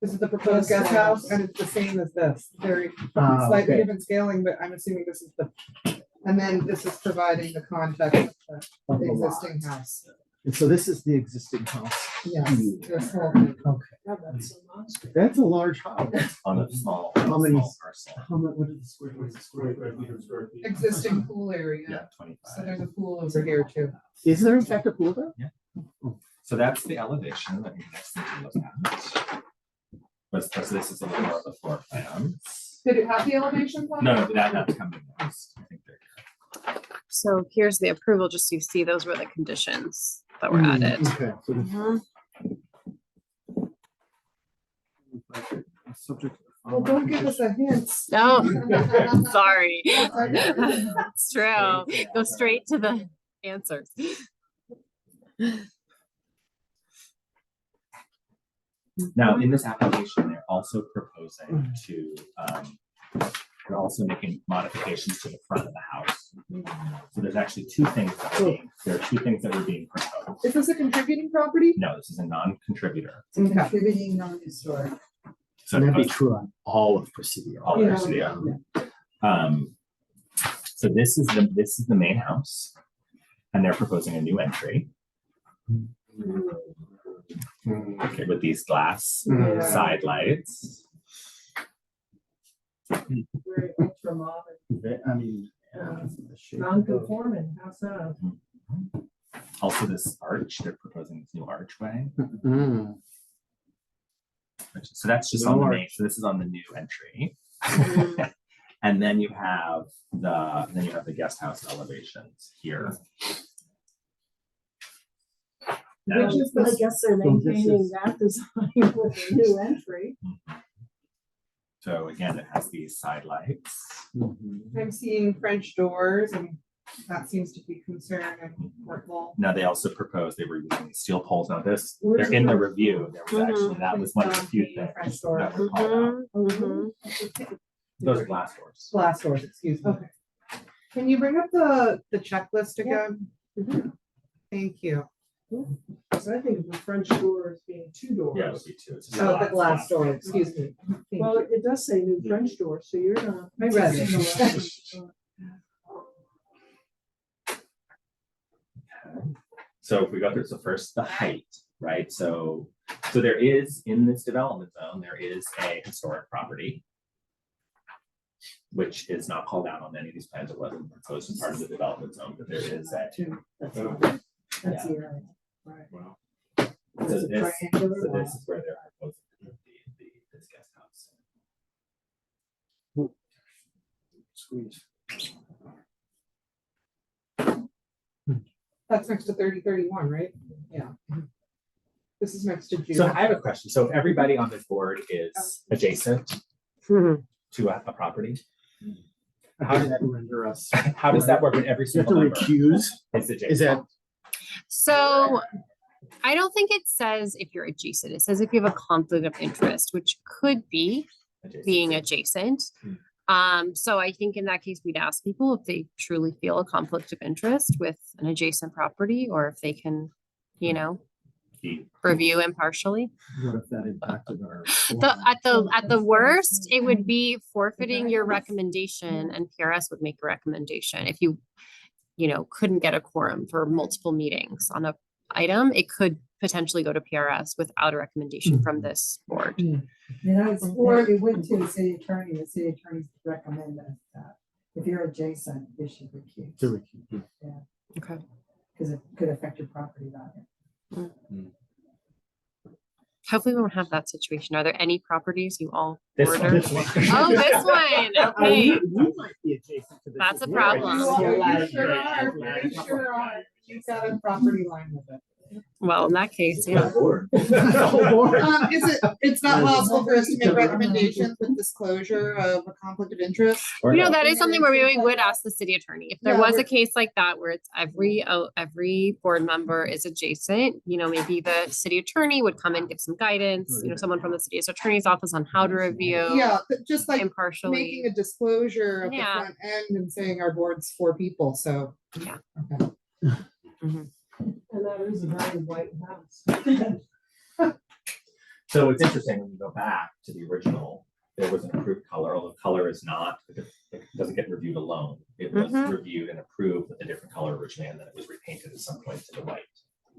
This is the proposed guest house and it's the same as this. Very Ah, slightly okay. different scaling, but I'm assuming this is the, and then this is providing the context of Of the the lot. existing house. And so this is the existing house. Yes, here. this whole thing. Okay, Yeah, that's so monster. that's a large house. on a small, How many- small parcel. How much, what is the square, what is the square? Existing pool area. Yeah, So there's 25. a pool over here too. Is there in fact a pool there? So that's the elevation that we next need to look at. But so this is a little more of the floor plan. Did it have the elevations on? No, it? no, that's coming next. I think they're here. So here's the approval, just so you see those were the conditions that were added. Okay. So this- Mhm. Subject. Well, don't give us a hint. No, sorry. Okay. That's true. Go straight to the answers. Now, in this application, they're also proposing to, they're also making modifications to the front of the house. So there's actually two things that are being, there are two things that are being proposed. Is this a contributing property? No, this is a non-contributor. Okay. Contributing non-historic. So And that'd be true on all of Presidio. all Yeah. of yeah. So this is the main house, and they're proposing a new entry. Okay, with these glass Yeah. side lights. Very ultra modern, I mean. yeah, the shape of the- non-conforming, how's that? Also this arch, they're proposing this new archway. Mm. So that's just on the main, so this is on the new entry. And then you have the guest house elevations here. Now, Which is, I guess they're So this maintaining is- that design with the new entry. so again, it has these side lights. Mhm. I'm seeing French doors and that seems to be concerning Portable. Now, they also proposed, they were using these steel poles. Now this, Where's they're in the the- review, there was actually, that was one of the few things French door. that were called out. Mhm. Those are glass doors. Glass doors, excuse me. Okay. Can you bring up the checklist again? Thank you. Because I think of the French door as being two doors. Yeah, it would be two. It's just Oh, the glass glass door, excuse me. Thank Well, you. it does say new French door, so you're not. I read it. So if we go through, so first the height, right? So there is, in this development zone, there is a historic property, which is not called out on any of these plans. It wasn't proposed as part of the development zone, but there is a. That's Yeah. that's the area. Wow. So It's a this, triangular so wall. this is where they're proposing this guest house. Squeeze. That's next to 3031, right? Yeah. This is next to June. So I have a question. So if everybody on this board is adjacent Mhm. to a property, How does that render us? how does that work when every You have to single member recuse? is adjacent? Is that? So I don't think it says if you're adjacent. It says if you have a conflict of interest, which could be Adjacent. being adjacent. So I think in that case, we'd ask people if they truly feel a conflict of interest with an adjacent property or if they can, review impartially. What if that impacted our? At the worst, it would be forfeiting your recommendation, and PRS would make a recommendation. If you couldn't get a quorum for multiple meetings on a item, it could potentially go to PRS without a recommendation from this board. Or if it went to the city attorney recommend that if you're adjacent, you should recuse. Okay. Because it could affect your property value. Hopefully we won't have that situation. Are there any properties you all This order? one. Oh, this one. Okay. You might be adjacent to this. That's a as well. problem. You sure are. You sure are. You've got a property line with it. Well, in that case, The yeah. board. It's not possible for us to make recommendations with disclosure of a conflict of interest? Or no. That is something where we would ask the city attorney. If there Yeah, was a we're- case like that where it's every board member is adjacent, maybe the city attorney would come and give some guidance, someone from the city attorney's office on how to review Yeah, but just like impartially. making a disclosure of the Yeah. front end and saying our board's 4 people, so. Yeah. Okay. And that is a very white house. So it's interesting when you go back to the original, there was an approved color, although color is not, it doesn't get reviewed alone. It was reviewed and approved with a different color originally, and then it was repainted at some point to the white.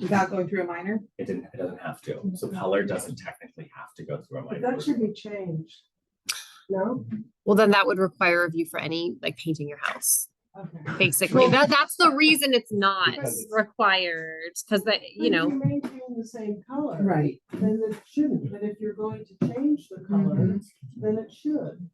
Without going through a minor? It doesn't have to. So color doesn't technically have to go through a But minor. that should be changed. No? Well, then that would require a review for any painting your house. Okay. Basically, that's the reason it's not Because- required, because But if you maintain the same color. Right. Then it shouldn't, but if you're going to change the color, then it should.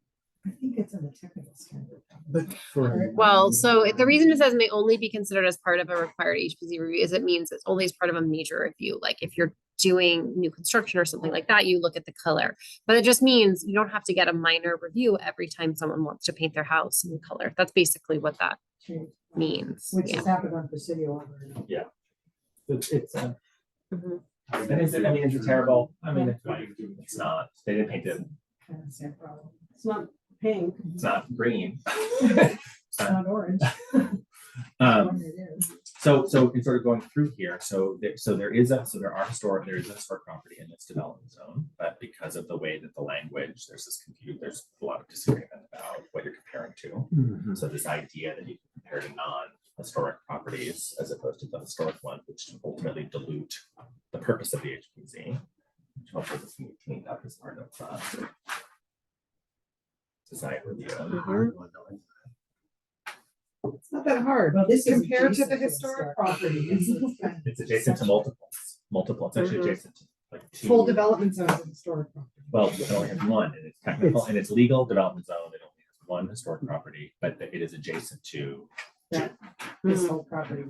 I think it's in the technical standard. But for. Well, so the reason it says may only be considered as part of a required HPC review is it means it's only as part of a major review. Like if you're doing new construction or something like that, you look at the color. But it just means you don't have to get a minor review every time someone wants to paint their house in color. That's basically what that Change. means. Which Yeah. has happened on Presidio over. It's Mhm. and is it terrible? I mean, it's white. It's not. They didn't paint it. Kind of same problem. It's not pink. It's not green. It's not orange. Um, It is. So in sort of going through here, there is a historic property in this development zone, but because of the way that the language, there's a lot of disagreement about what you're comparing to. Mhm. So this idea that you can compare to non-historic properties as opposed to the historic one, which ultimately dilute the purpose of the HPZ. Which hopefully this can be cleaned up as part of design review. It's not that hard. Well, this is Compared to adjacent the to historic historic. property, It's adjacent to multiple. It's actually Mhm. adjacent to like two. full development zone is historic property. Well, it only has one, and it's technical, and it's legal development zone, it only has one historic property, but it is adjacent to, This whole property.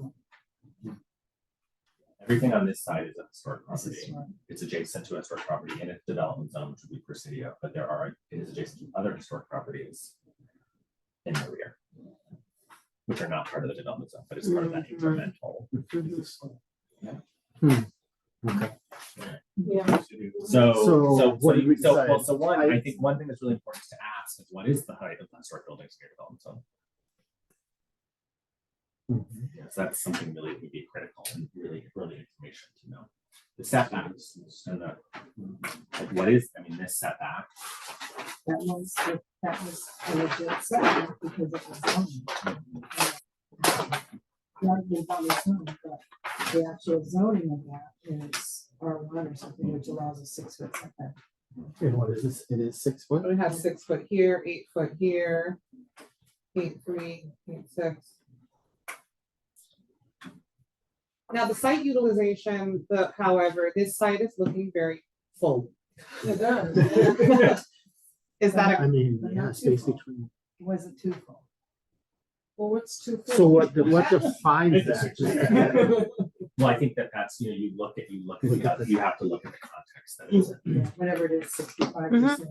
everything on this side is a historic This is property. one. It's adjacent to a historic property in its development zone, which would be Presidio, but it is adjacent to other historic properties in the rear, which are not part of the development zone, but it's part of that incremental. Yeah. So one, I think one thing that's really important to ask is what is the height of the historic buildings in your development zone? Yes, that's something really would be critical and really information to know. The setbacks and what is, this setback. That was a legit setback because it was zoning. Not even on the zone, but the actual zoning of that is R1 or something, which allows a 6-foot setback. And what is this? It is 6 foot? We have 6 foot here, 8 foot here, 8.3, 8.6. Now, the site utilization, however, this site is looking very full. It does. Is that, I mean, But yeah, not space too full. between. Was it too full? Well, what's too full? So what defines that? Well, I think that's, you have to look at the context that it's in. Yeah, whatever it is, 65%.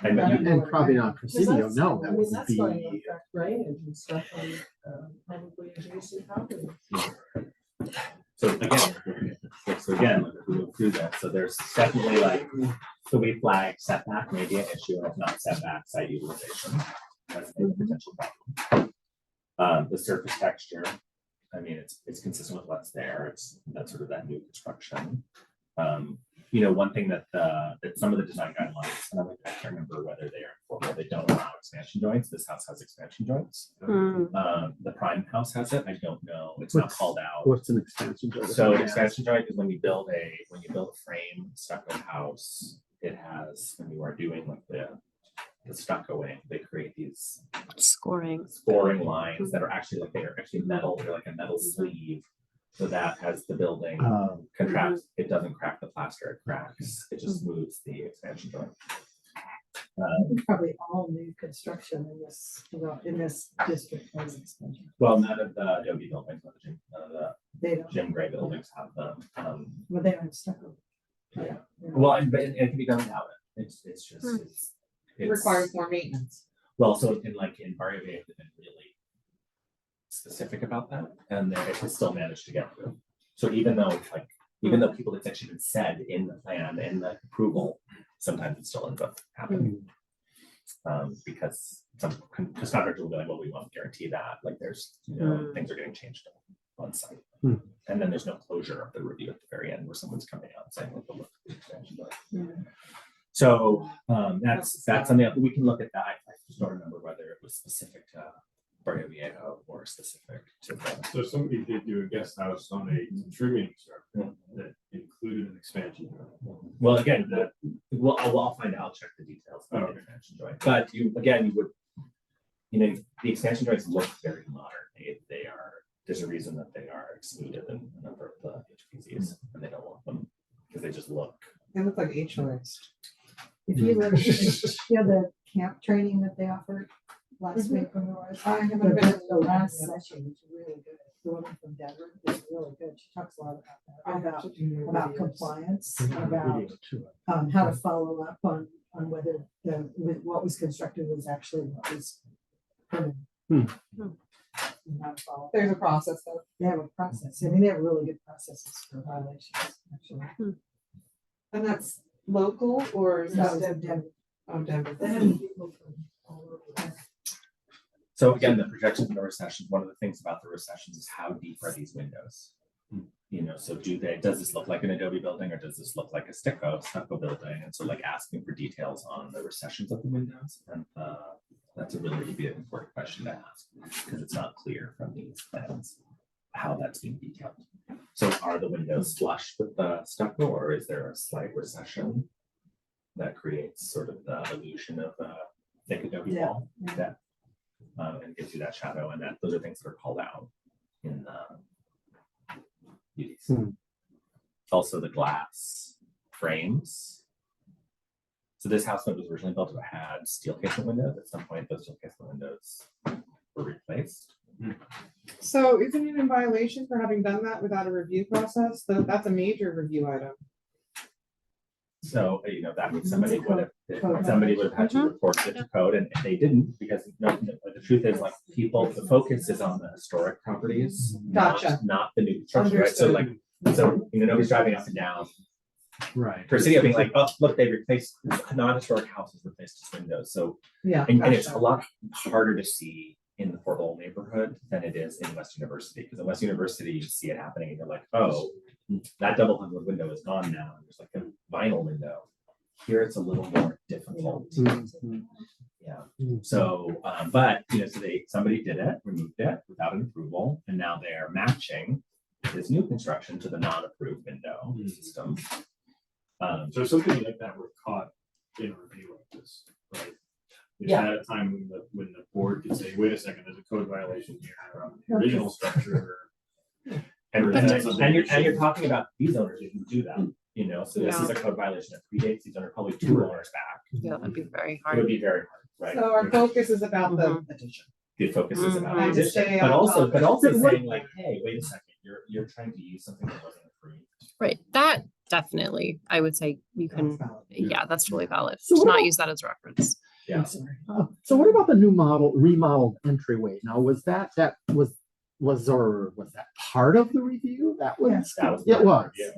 And then And probably not Because Presidio, that's- no, I that mean, would that's going to be. affect drainage and stuff on probably adjacent property. So again, like, we move through that, so there's definitely so we flag setback, maybe an issue, if not setback, site utilization. That's a potential problem. The surface texture, I mean, it's consistent with what's there. That's sort of that new construction. You know, one thing that some of the design guidelines, and I can't remember whether they are informal, they don't allow expansion joints. This house has expansion joints. The prime house has it. I don't know. It's not called out. What's an expansion joint? So an expansion joint is when you build a frame stucco house, it has, when you are doing like the stuccoing, they create these Scoring. lines that are actually metal. They're like a metal sleeve. So that as the building contracts, it doesn't crack the plaster, it cracks. It just moves the expansion joint. Probably all new construction in this district has expansion. Well, none of the Adobe buildings, none of the They don't, Jim Gray buildings have them. well, they don't have stucco. Yeah. Well, but it can be done without it. It's just It requires more maintenance. well, so in Barrio Viejo, they've been really specific about that, and it has still managed to get through. So even though people, it's actually been said in the plan, in the approval, sometimes it still ends up happening. Because some contractors will be like, well, we won't guarantee that. Like there's, things are getting changed on site. And then there's no closure of the review at the very end where someone's coming out and saying, look, look at the expansion. So that's something that we can look at that. I just don't remember whether it was specific to Barrio Viejo or specific to the. So somebody did do a guest house on a contributing structure that included an expansion joint. Well, again, I'll find out. I'll check the details of the expansion joint. But you would, the expansion joints look very modern. They are. There's a reason that they are excluded in a number of the HPCs, and they don't want them because they just look. They look like HOAs. If you look, the camp training that they offered last week when we were, I haven't been. the last session was really good. The woman from Denver is really good. She talks a lot about that, about compliance, about how to follow up on whether what was constructed was actually what was permitted. And how to follow up. There's a process though. They have a process. I mean, they have really good processes for violations, actually. And that's local or is No, that Denver. Denver? They have people from all over. So again, the projections in the recession, one of the things about the recessions is how deep are these windows? So does this look like an Adobe building or does this look like a stucco building? And so like asking for details on the recessions of the windows. And that's a really be an important question to ask because it's not clear from these plans how that's being detailed. So are the windows flush with the stucco or is there a slight recession that creates sort of the illusion of a thick Adobe wall? That and gives you that shadow, and those are things that are called out in beauties. Also the glass frames. So this house that was originally built had steel casement windows. At some point, those steel casement windows were replaced. So isn't it in violation for having done that without a review process? That's a major review item. So that means somebody would have had to report it to code, and they didn't because the truth is the focus is on the historic properties, Gotcha. not the new construction. Right? So nobody's driving up and down. Right. For city, being like, oh, look, they replaced non-historic houses, replaced its windows. So Yeah. and it's a lot harder to see in the Fort Lowell neighborhood than it is in West University. Because in West University, you see it happening and you're like, oh, that double hung window is gone now. And there's like a vinyl window. Here it's a little more difficult. Yeah. So, but so somebody did it, removed it without an approval, and now they're matching this new construction to the non-approved window system. So something like that were caught in a review like this, right? Is that a time when the board could say, wait a second, there's a code violation here on the original structure? And you're talking about these owners who can do that, so this is a code violation that predates these owners, probably 2 owners back. Yeah, that'd be very It hard. would be very hard, right? So our focus is about the addition. The focus is about And the to stay addition, on but top. also saying like, hey, wait a second, you're trying to use something that wasn't approved. Right. That definitely, I would say you can, That's valid. yeah, that's totally valid. So To what not about- use that as reference. Yeah. So what about the new remodeled entryway? Now, was that part of the review? That was, That was it was. Yeah,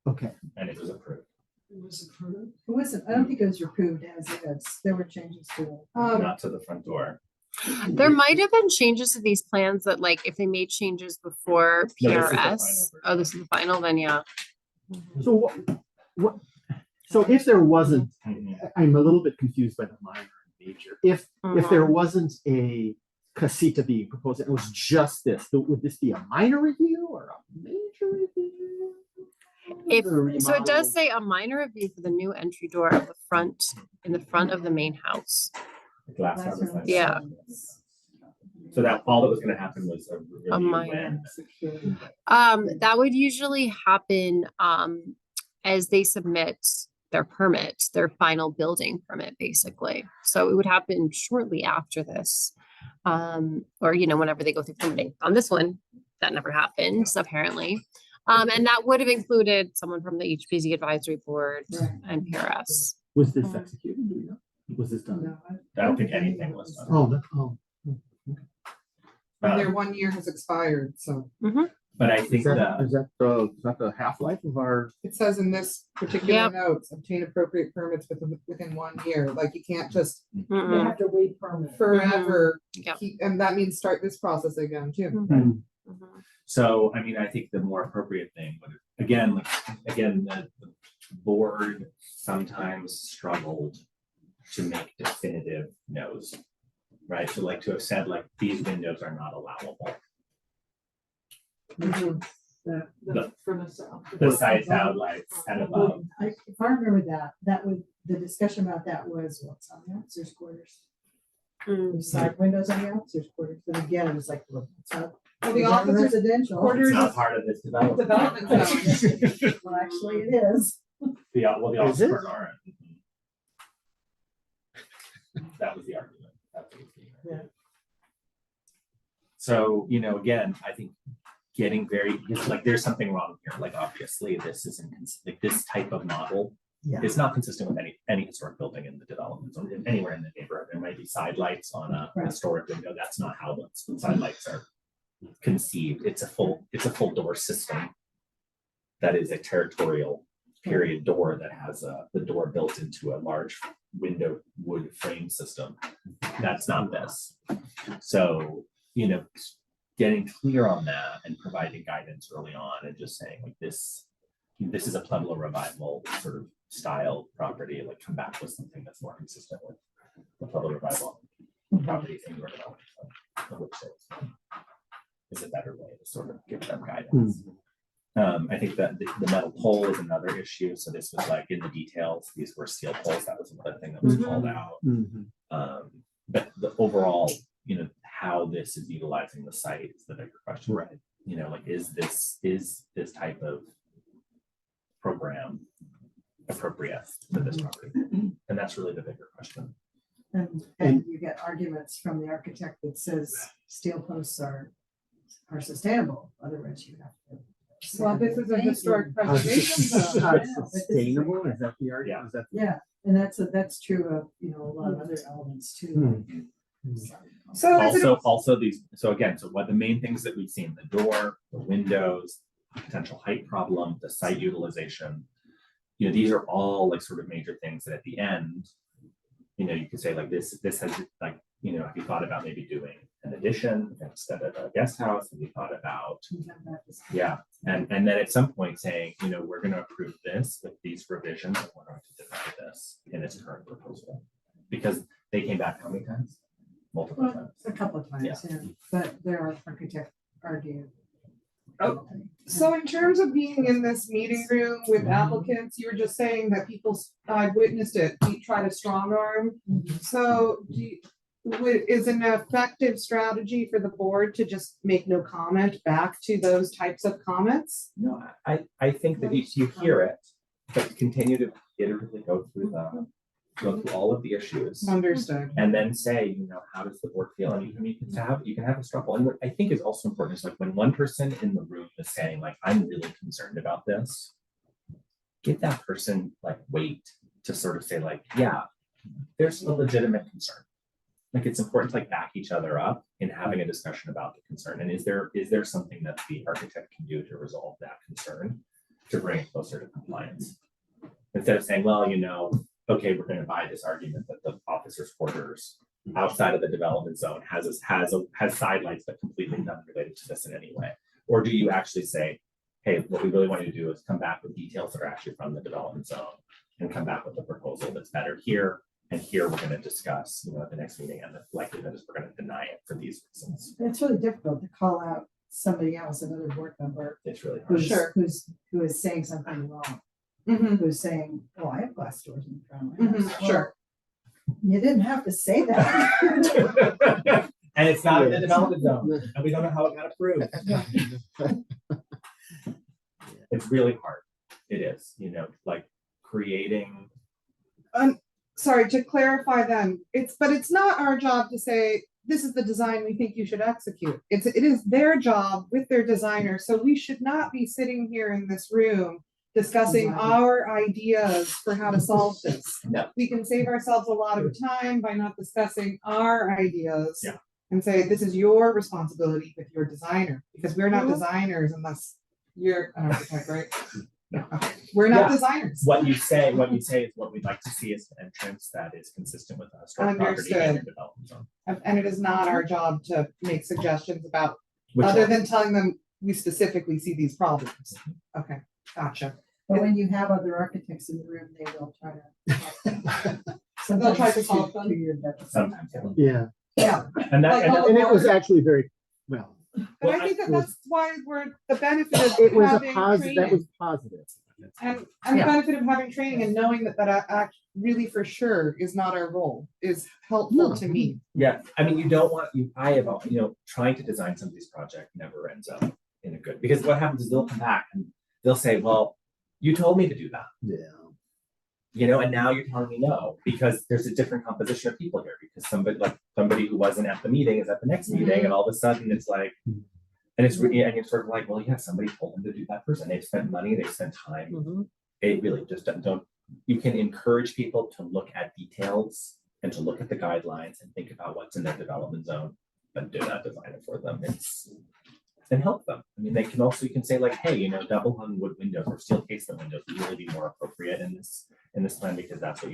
Okay. and it was approved. It was approved. It wasn't, I don't think it was approved as is. There were changes to it. Not to the front door. There might have been changes to these plans that like, if they made changes before No, this is the PRS. final version. Oh, this is the final, then yeah. So what, so if there wasn't, Mhm. I'm a little bit confused by the minor and major. If there wasn't a casita being proposed, it was just this, would this be a minor review or a major review? If, The so it remodel? does say a minor review for the new entry door of the front, in the front of the main house. The glass That's house, what I'm Yeah. saying. So that all that was gonna happen was a review minor. when. That would usually happen, as they submit their permit, their final building permit, basically. So it would happen shortly after this. Or, you know, whenever they go through permitting. On this one, that never happened, apparently. And that would have included someone from the HPZ advisory board Right. and PRS. Was this executed? Do you know? Was this done? No, I don't think anything was done. Oh, oh. And their Um, 1 year has expired, so But I think Is that, that, is that the half-life of our? it says in this particular Yep. notes, obtain appropriate permits within 1 year. Like you can't just They Mm-mm. have to wait permit. forever Yep. keep, and that means start this process again too. Mhm. Mhm. so, I mean, I think the more appropriate thing, would again, the board sometimes struggled to make definitive no's. Right, so like to have said like, these windows are not allowable. From the south. The side sound lights and above. If I remember that would, the discussion about that was what's on the officers' quarters. Mm. The side windows on the officers' quarters, but again, it was like, look, it's not. Well, the it's not officers' residential. quarters- It's not part of this development. Development zone. Well, actually, it is. The, well, the Is it? officers aren't. That was the argument. That's what was being argued. Yeah. So, you know, again, I think getting very, it's like, there's something wrong here. Like, obviously, this isn't, like, this type of model Yeah. is not consistent with any historic building in the development zone, anywhere in the neighborhood. There might be side lights on a Right. historic window. That's not how the side lights are conceived. It's a full door system that is a territorial period door that has the door built into a large window wood frame system. That's not this. So, you know, getting clear on that and providing guidance early on and just saying like this is a Pueblo revival sort of style property, like come back with something that's more consistent with the Pueblo revival property thing we're developing. Which is a better way to sort of give them guidance. I think that the metal pole is another issue. So this was like in the details, these were steel poles. That was another thing that was called out. But the overall, you know, how this is utilizing the site is the bigger question, right? You know, like, is this type of program appropriate for this property? And that's really the bigger question. And you get arguments from the architect that says steel posts are sustainable, otherwise you have to. Well, this is a historic preservation zone. Sustainable, is that the argument? Yeah. Is that? Yeah, and that's true of, you know, a lot of other elements too. So is it, Also these, so again, so what the main things that we've seen, the door, the windows, potential height problem, the site utilization, you know, these are all like sort of major things that at the end, you know, you could say like this has like, you know, have you thought about maybe doing an addition instead of a guest house? Have you thought about, yeah, and then at some point saying, you know, we're going to approve this with these revisions and we're going to deny this in its current proposal. Because they came back how many times? Multiple Well, times. a couple of times, yeah, but there are architect argue. Oh, so in terms of being in this meeting room with applicants, you were just saying that people, I've witnessed it, we try to strong arm. So is an effective strategy for the board to just make no comment back to those types of comments? No, I think that you hear it, but continue to iteratively go through all of the issues. Understood. And then say, you know, how does the board feel? And you can have a struggle. And what I think is also important is like when one person in the room is saying like, I'm really concerned about this, give that person like weight to sort of say like, yeah, there's a legitimate concern. Like it's important to like back each other up in having a discussion about the concern. And is there something that the architect can do to resolve that concern to bring it closer to compliance? Instead of saying, well, you know, okay, we're going to buy this argument that the officers' quarters outside of the development zone has sidelights that completely not related to this in any way? Or do you actually say, hey, what we really want you to do is come back with details that are actually from the development zone and come back with a proposal that's better here, and here we're gonna discuss, at the next meeting, and the likelihood is we're gonna deny it for these reasons. It's really difficult to call out somebody else, another board member, It's really hard. who is saying something wrong, Mhm. who's saying, oh, I have glass doors in front of my house. Mhm, sure. Well, you didn't have to say that. And it's not in the development zone, and we don't know how it got approved. It's really hard. It is, like creating. Sorry, to clarify then, but it's not our job to say, this is the design we think you should execute. It is their job with their designer. So we should not be sitting here in this room discussing Exactly. our ideas for how to solve this. No. We can save ourselves a lot of time by not discussing our ideas. Yeah. And say, this is your responsibility with your designer, because we're not Mhm. designers unless you're, right? Okay. We're not Yeah. designers. What you say is what we'd like to see is an entrance that is consistent with the historic property and your Understood. development zone. And it is not our job to make suggestions about, Which other one? than telling them we specifically see these problems. Okay, gotcha. But when you have other architects in the room, they will try to. They'll try to sometimes solve them. to your detriment. Sometimes, Yeah, Yeah, and that, Like, and oh, and it was actually very, well, but Well, I think that I- that's why we're, the benefit of it was a having positive, that was training. positive. And the Yeah. benefit of having training and knowing that act really for sure is not our role is helpful No. to me. yeah, I mean, you don't want, I have, trying to design somebody's project never ends up in a good, because what happens is they'll come back and they'll say, well, you told me to do that. Yeah. And now you're telling me no, because there's a different composition of people here, because somebody who wasn't at the meeting is at the next meeting, and all of a sudden it's like, and it's really, and you're sort of like, well, yeah, somebody told them to do that person. They've spent money, they've spent time. Mhm. It really just don't, you can encourage people to look at details and to look at the guidelines and think about what's in their development zone, but do not design it for them. And help them. I mean, you can say like, hey, double hung wood windows or steel casement windows would really be more appropriate in this plan, because that's what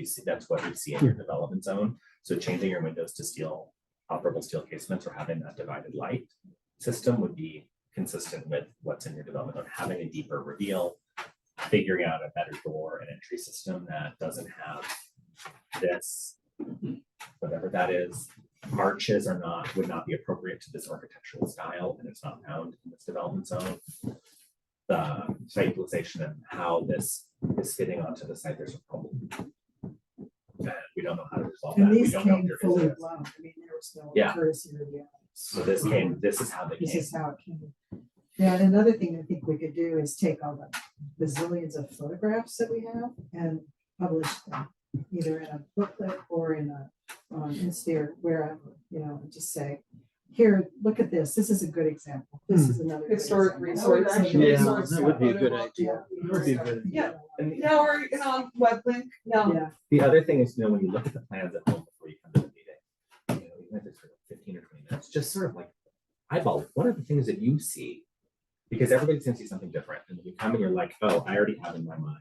you see in your development zone. So changing your windows to operable steel casements or having that divided light system would be consistent with what's in your development zone. Having a deeper reveal, figuring out a better door and entry system that doesn't have this, whatever that is. Arches would not be appropriate to this architectural style, and it's not found in this development zone. The site utilization and how this is fitting onto the site, there's a problem. And we don't know how to resolve that. And We these don't know if came there fully is. blown. I mean, there was no Yeah. courtesy review. So this is how they This came. is how it came. Yeah, and another thing I think we could do is take all the bazillions of photographs that we have and publish them, either in a booklet or in a, Insta or wherever, and just say, here, look at this. This is a good example. This is another. good Historic example." resource. Yeah, resource that would be a photo good book. idea. That would be a good idea. And No, or web link, no. Yeah, the other thing is, when you look at the plans at home before you come to the meeting, even if it's for 15 or 20 minutes, just sort of like eyeball, what are the things that you see? Because everybody's gonna see something different. And when you come and you're like, oh, I already have in my mind,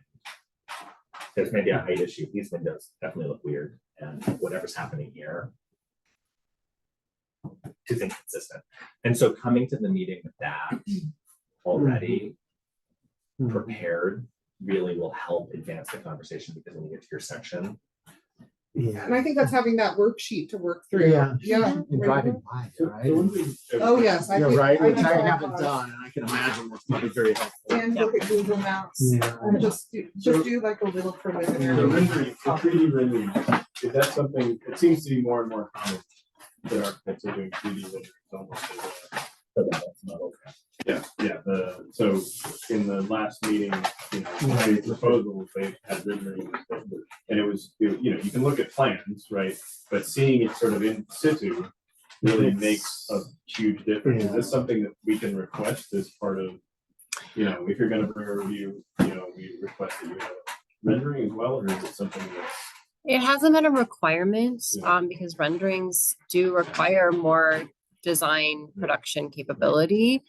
there's maybe a height issue. These windows definitely look weird. And whatever's happening here is inconsistent. And so coming to the meeting with that already prepared really will help advance the conversation, because when you get to your section, Yeah. And I think that's having that worksheet to work through. Yeah. Yeah. And driving by, right? Oh, yes. I Yeah, think- right, I which think I all haven't of us. done, and I can imagine that's probably very helpful. And look at Google Maps. Yeah. And just do like a little The preliminary. rendering, the 3D rendering, is that something, it seems to be more and more common that architects are doing 3D renderings almost as a. so that's not okay. Yeah, so in the last meeting, the proposals, they had renderings, and it was, you can look at plans, right? But seeing it sort of in situ really makes a huge difference. Is this something that we can request as part of, if you're gonna bring a review, we request that you have rendering as well, or is it something that's? It hasn't been a requirement, Yeah. because renderings do require more design production capability.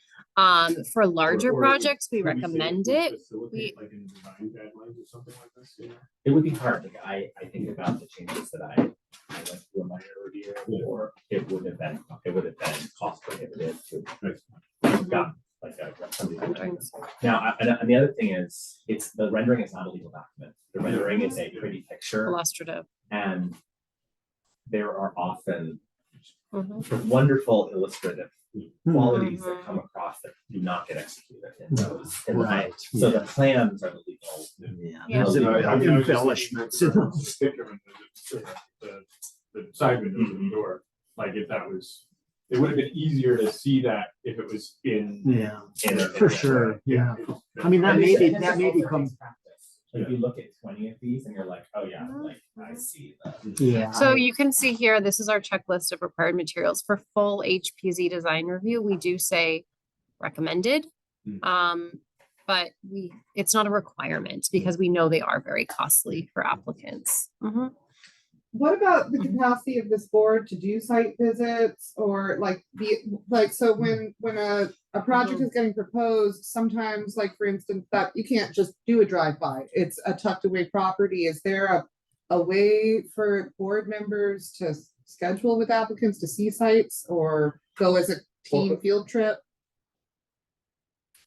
For larger or projects, we could say recommend would it. facilitate, like in design guidelines or something like this, It would be hard. Like I think about the changes that I went through in my review, or it would have been cost prohibitive to got like somebody to do this. Now, and the other thing is, the rendering is not a legal document. The rendering is a pretty picture, Illustrative. and there are often Mhm. wonderful illustrative qualities that come across that do not get executed in those. Right. So the plans are the legal. Yeah. Yeah. There's I mean, I was just embellishments. looking at the picture of the side windows of the door, like if that was, it would have been easier to see that if it was in. Yeah, in a- for sure, yeah. I mean, that may become, Like you look at 20 of these and you're like, oh yeah, like I see that. yeah. So you can see here, this is our checklist of required materials for full HPZ design review. We do say recommended. But it's not a requirement because we know they are very costly for applicants. What about the capacity of this board to do site visits or so when a project is getting proposed, sometimes like for instance, that you can't just do a drive-by, it's a tucked away property. Is there a way for board members to schedule with applicants to see sites or go as a team field trip?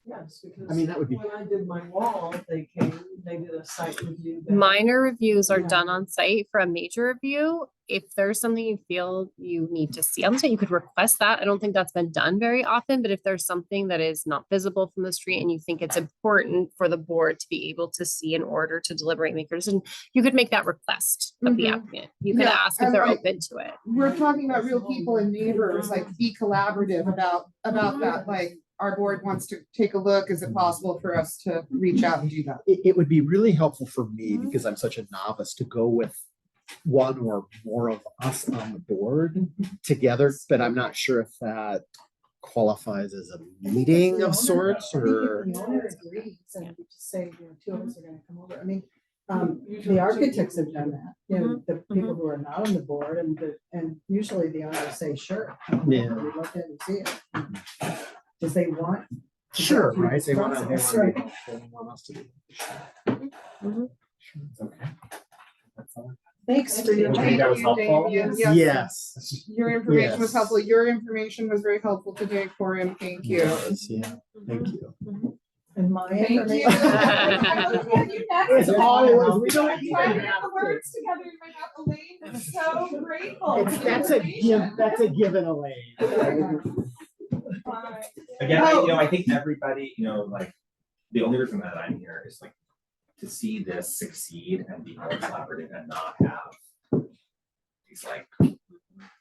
Yes, because I mean, that would be, when I did my wall, they came, they did a site review. there. Minor reviews are Yeah. done on site. For a major review, if there's something you feel you need to see on site, you could request that. I don't think that's been done very often, but if there's something that is not visible from the street and you think it's important for the board to be able to see in order to deliberate and make your decision, you could make that request of the Mhm. applicant. You could Yeah, ask if and they're like- open to it. We're talking about real people and neighbors, like be collaborative about that, like our board wants to take a look, is it possible for us to reach out and do that? it would be really helpful for me because I'm such a novice to go with one or more of us on the board together, but I'm not sure if that qualifies as a meeting of sorts I think or. if the owner agrees and we just say, you know, 2 of us are gonna come over, I mean, Usually the architects have done that, you know, the Mhm. people who are not on the board and usually the owners say, sure. Yeah. We look in and see it. Because they want. to go Sure, through right? this They want process, to, right? they want us to do. Okay. That's all. Thanks for your. Do you think that was Thank you, helpful? Damien. Yes. Your information was Yes. helpful. Your information was very helpful today, Corinne. Thank you. Yes, yeah, thank you. And my Thank you. information. It's always, we don't even Trying to get have the to. words together in my mouth. Elaine is so grateful. It's, for the that's a information. that's a given away. Bye. Again, Oh. I think everybody, like, the only reason that I'm here is like to see this succeed and be more collaborative and not have these like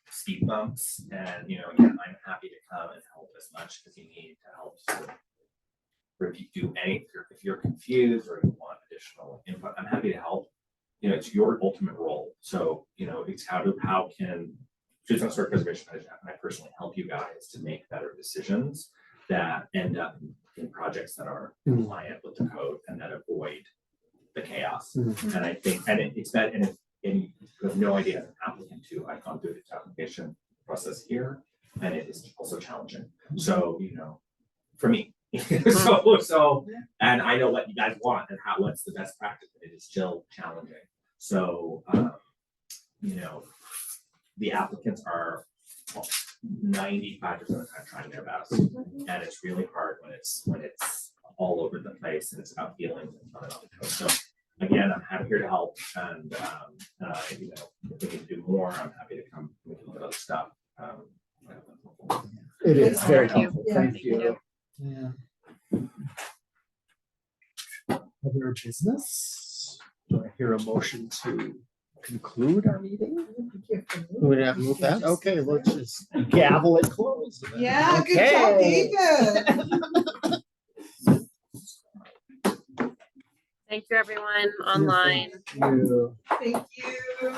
speed bumps. And, again, I'm happy to come and help as much as you need to help. Do anything, if you're confused or you want additional input, I'm happy to help. It's your ultimate role. So, it's how can Citizen Historic Preservation and I personally help you guys to make better decisions that end up in projects that are compliant with the code and that avoid the chaos. And I think, and it's that, and you have no idea as an applicant too, I've gone through this application process here, and it is also challenging. So, for me, so, and I know what you guys want and what's the best practice, but it is still challenging. So, the applicants are 95% of the time trying their best, and it's really hard when it's all over the place and it's about feelings and not about the code. So again, I'm happy here to help, and if we can do more, I'm happy to come. We can look at other stuff. It is very Thank you. helpful. Yeah. Thank you. Yeah. Other business? Do I hear a motion to conclude our meeting? Who would have moved that? Okay, let's just gavel it closed. Yeah, good job, Okay. David. Thank you, everyone online. Thank you. Thank you.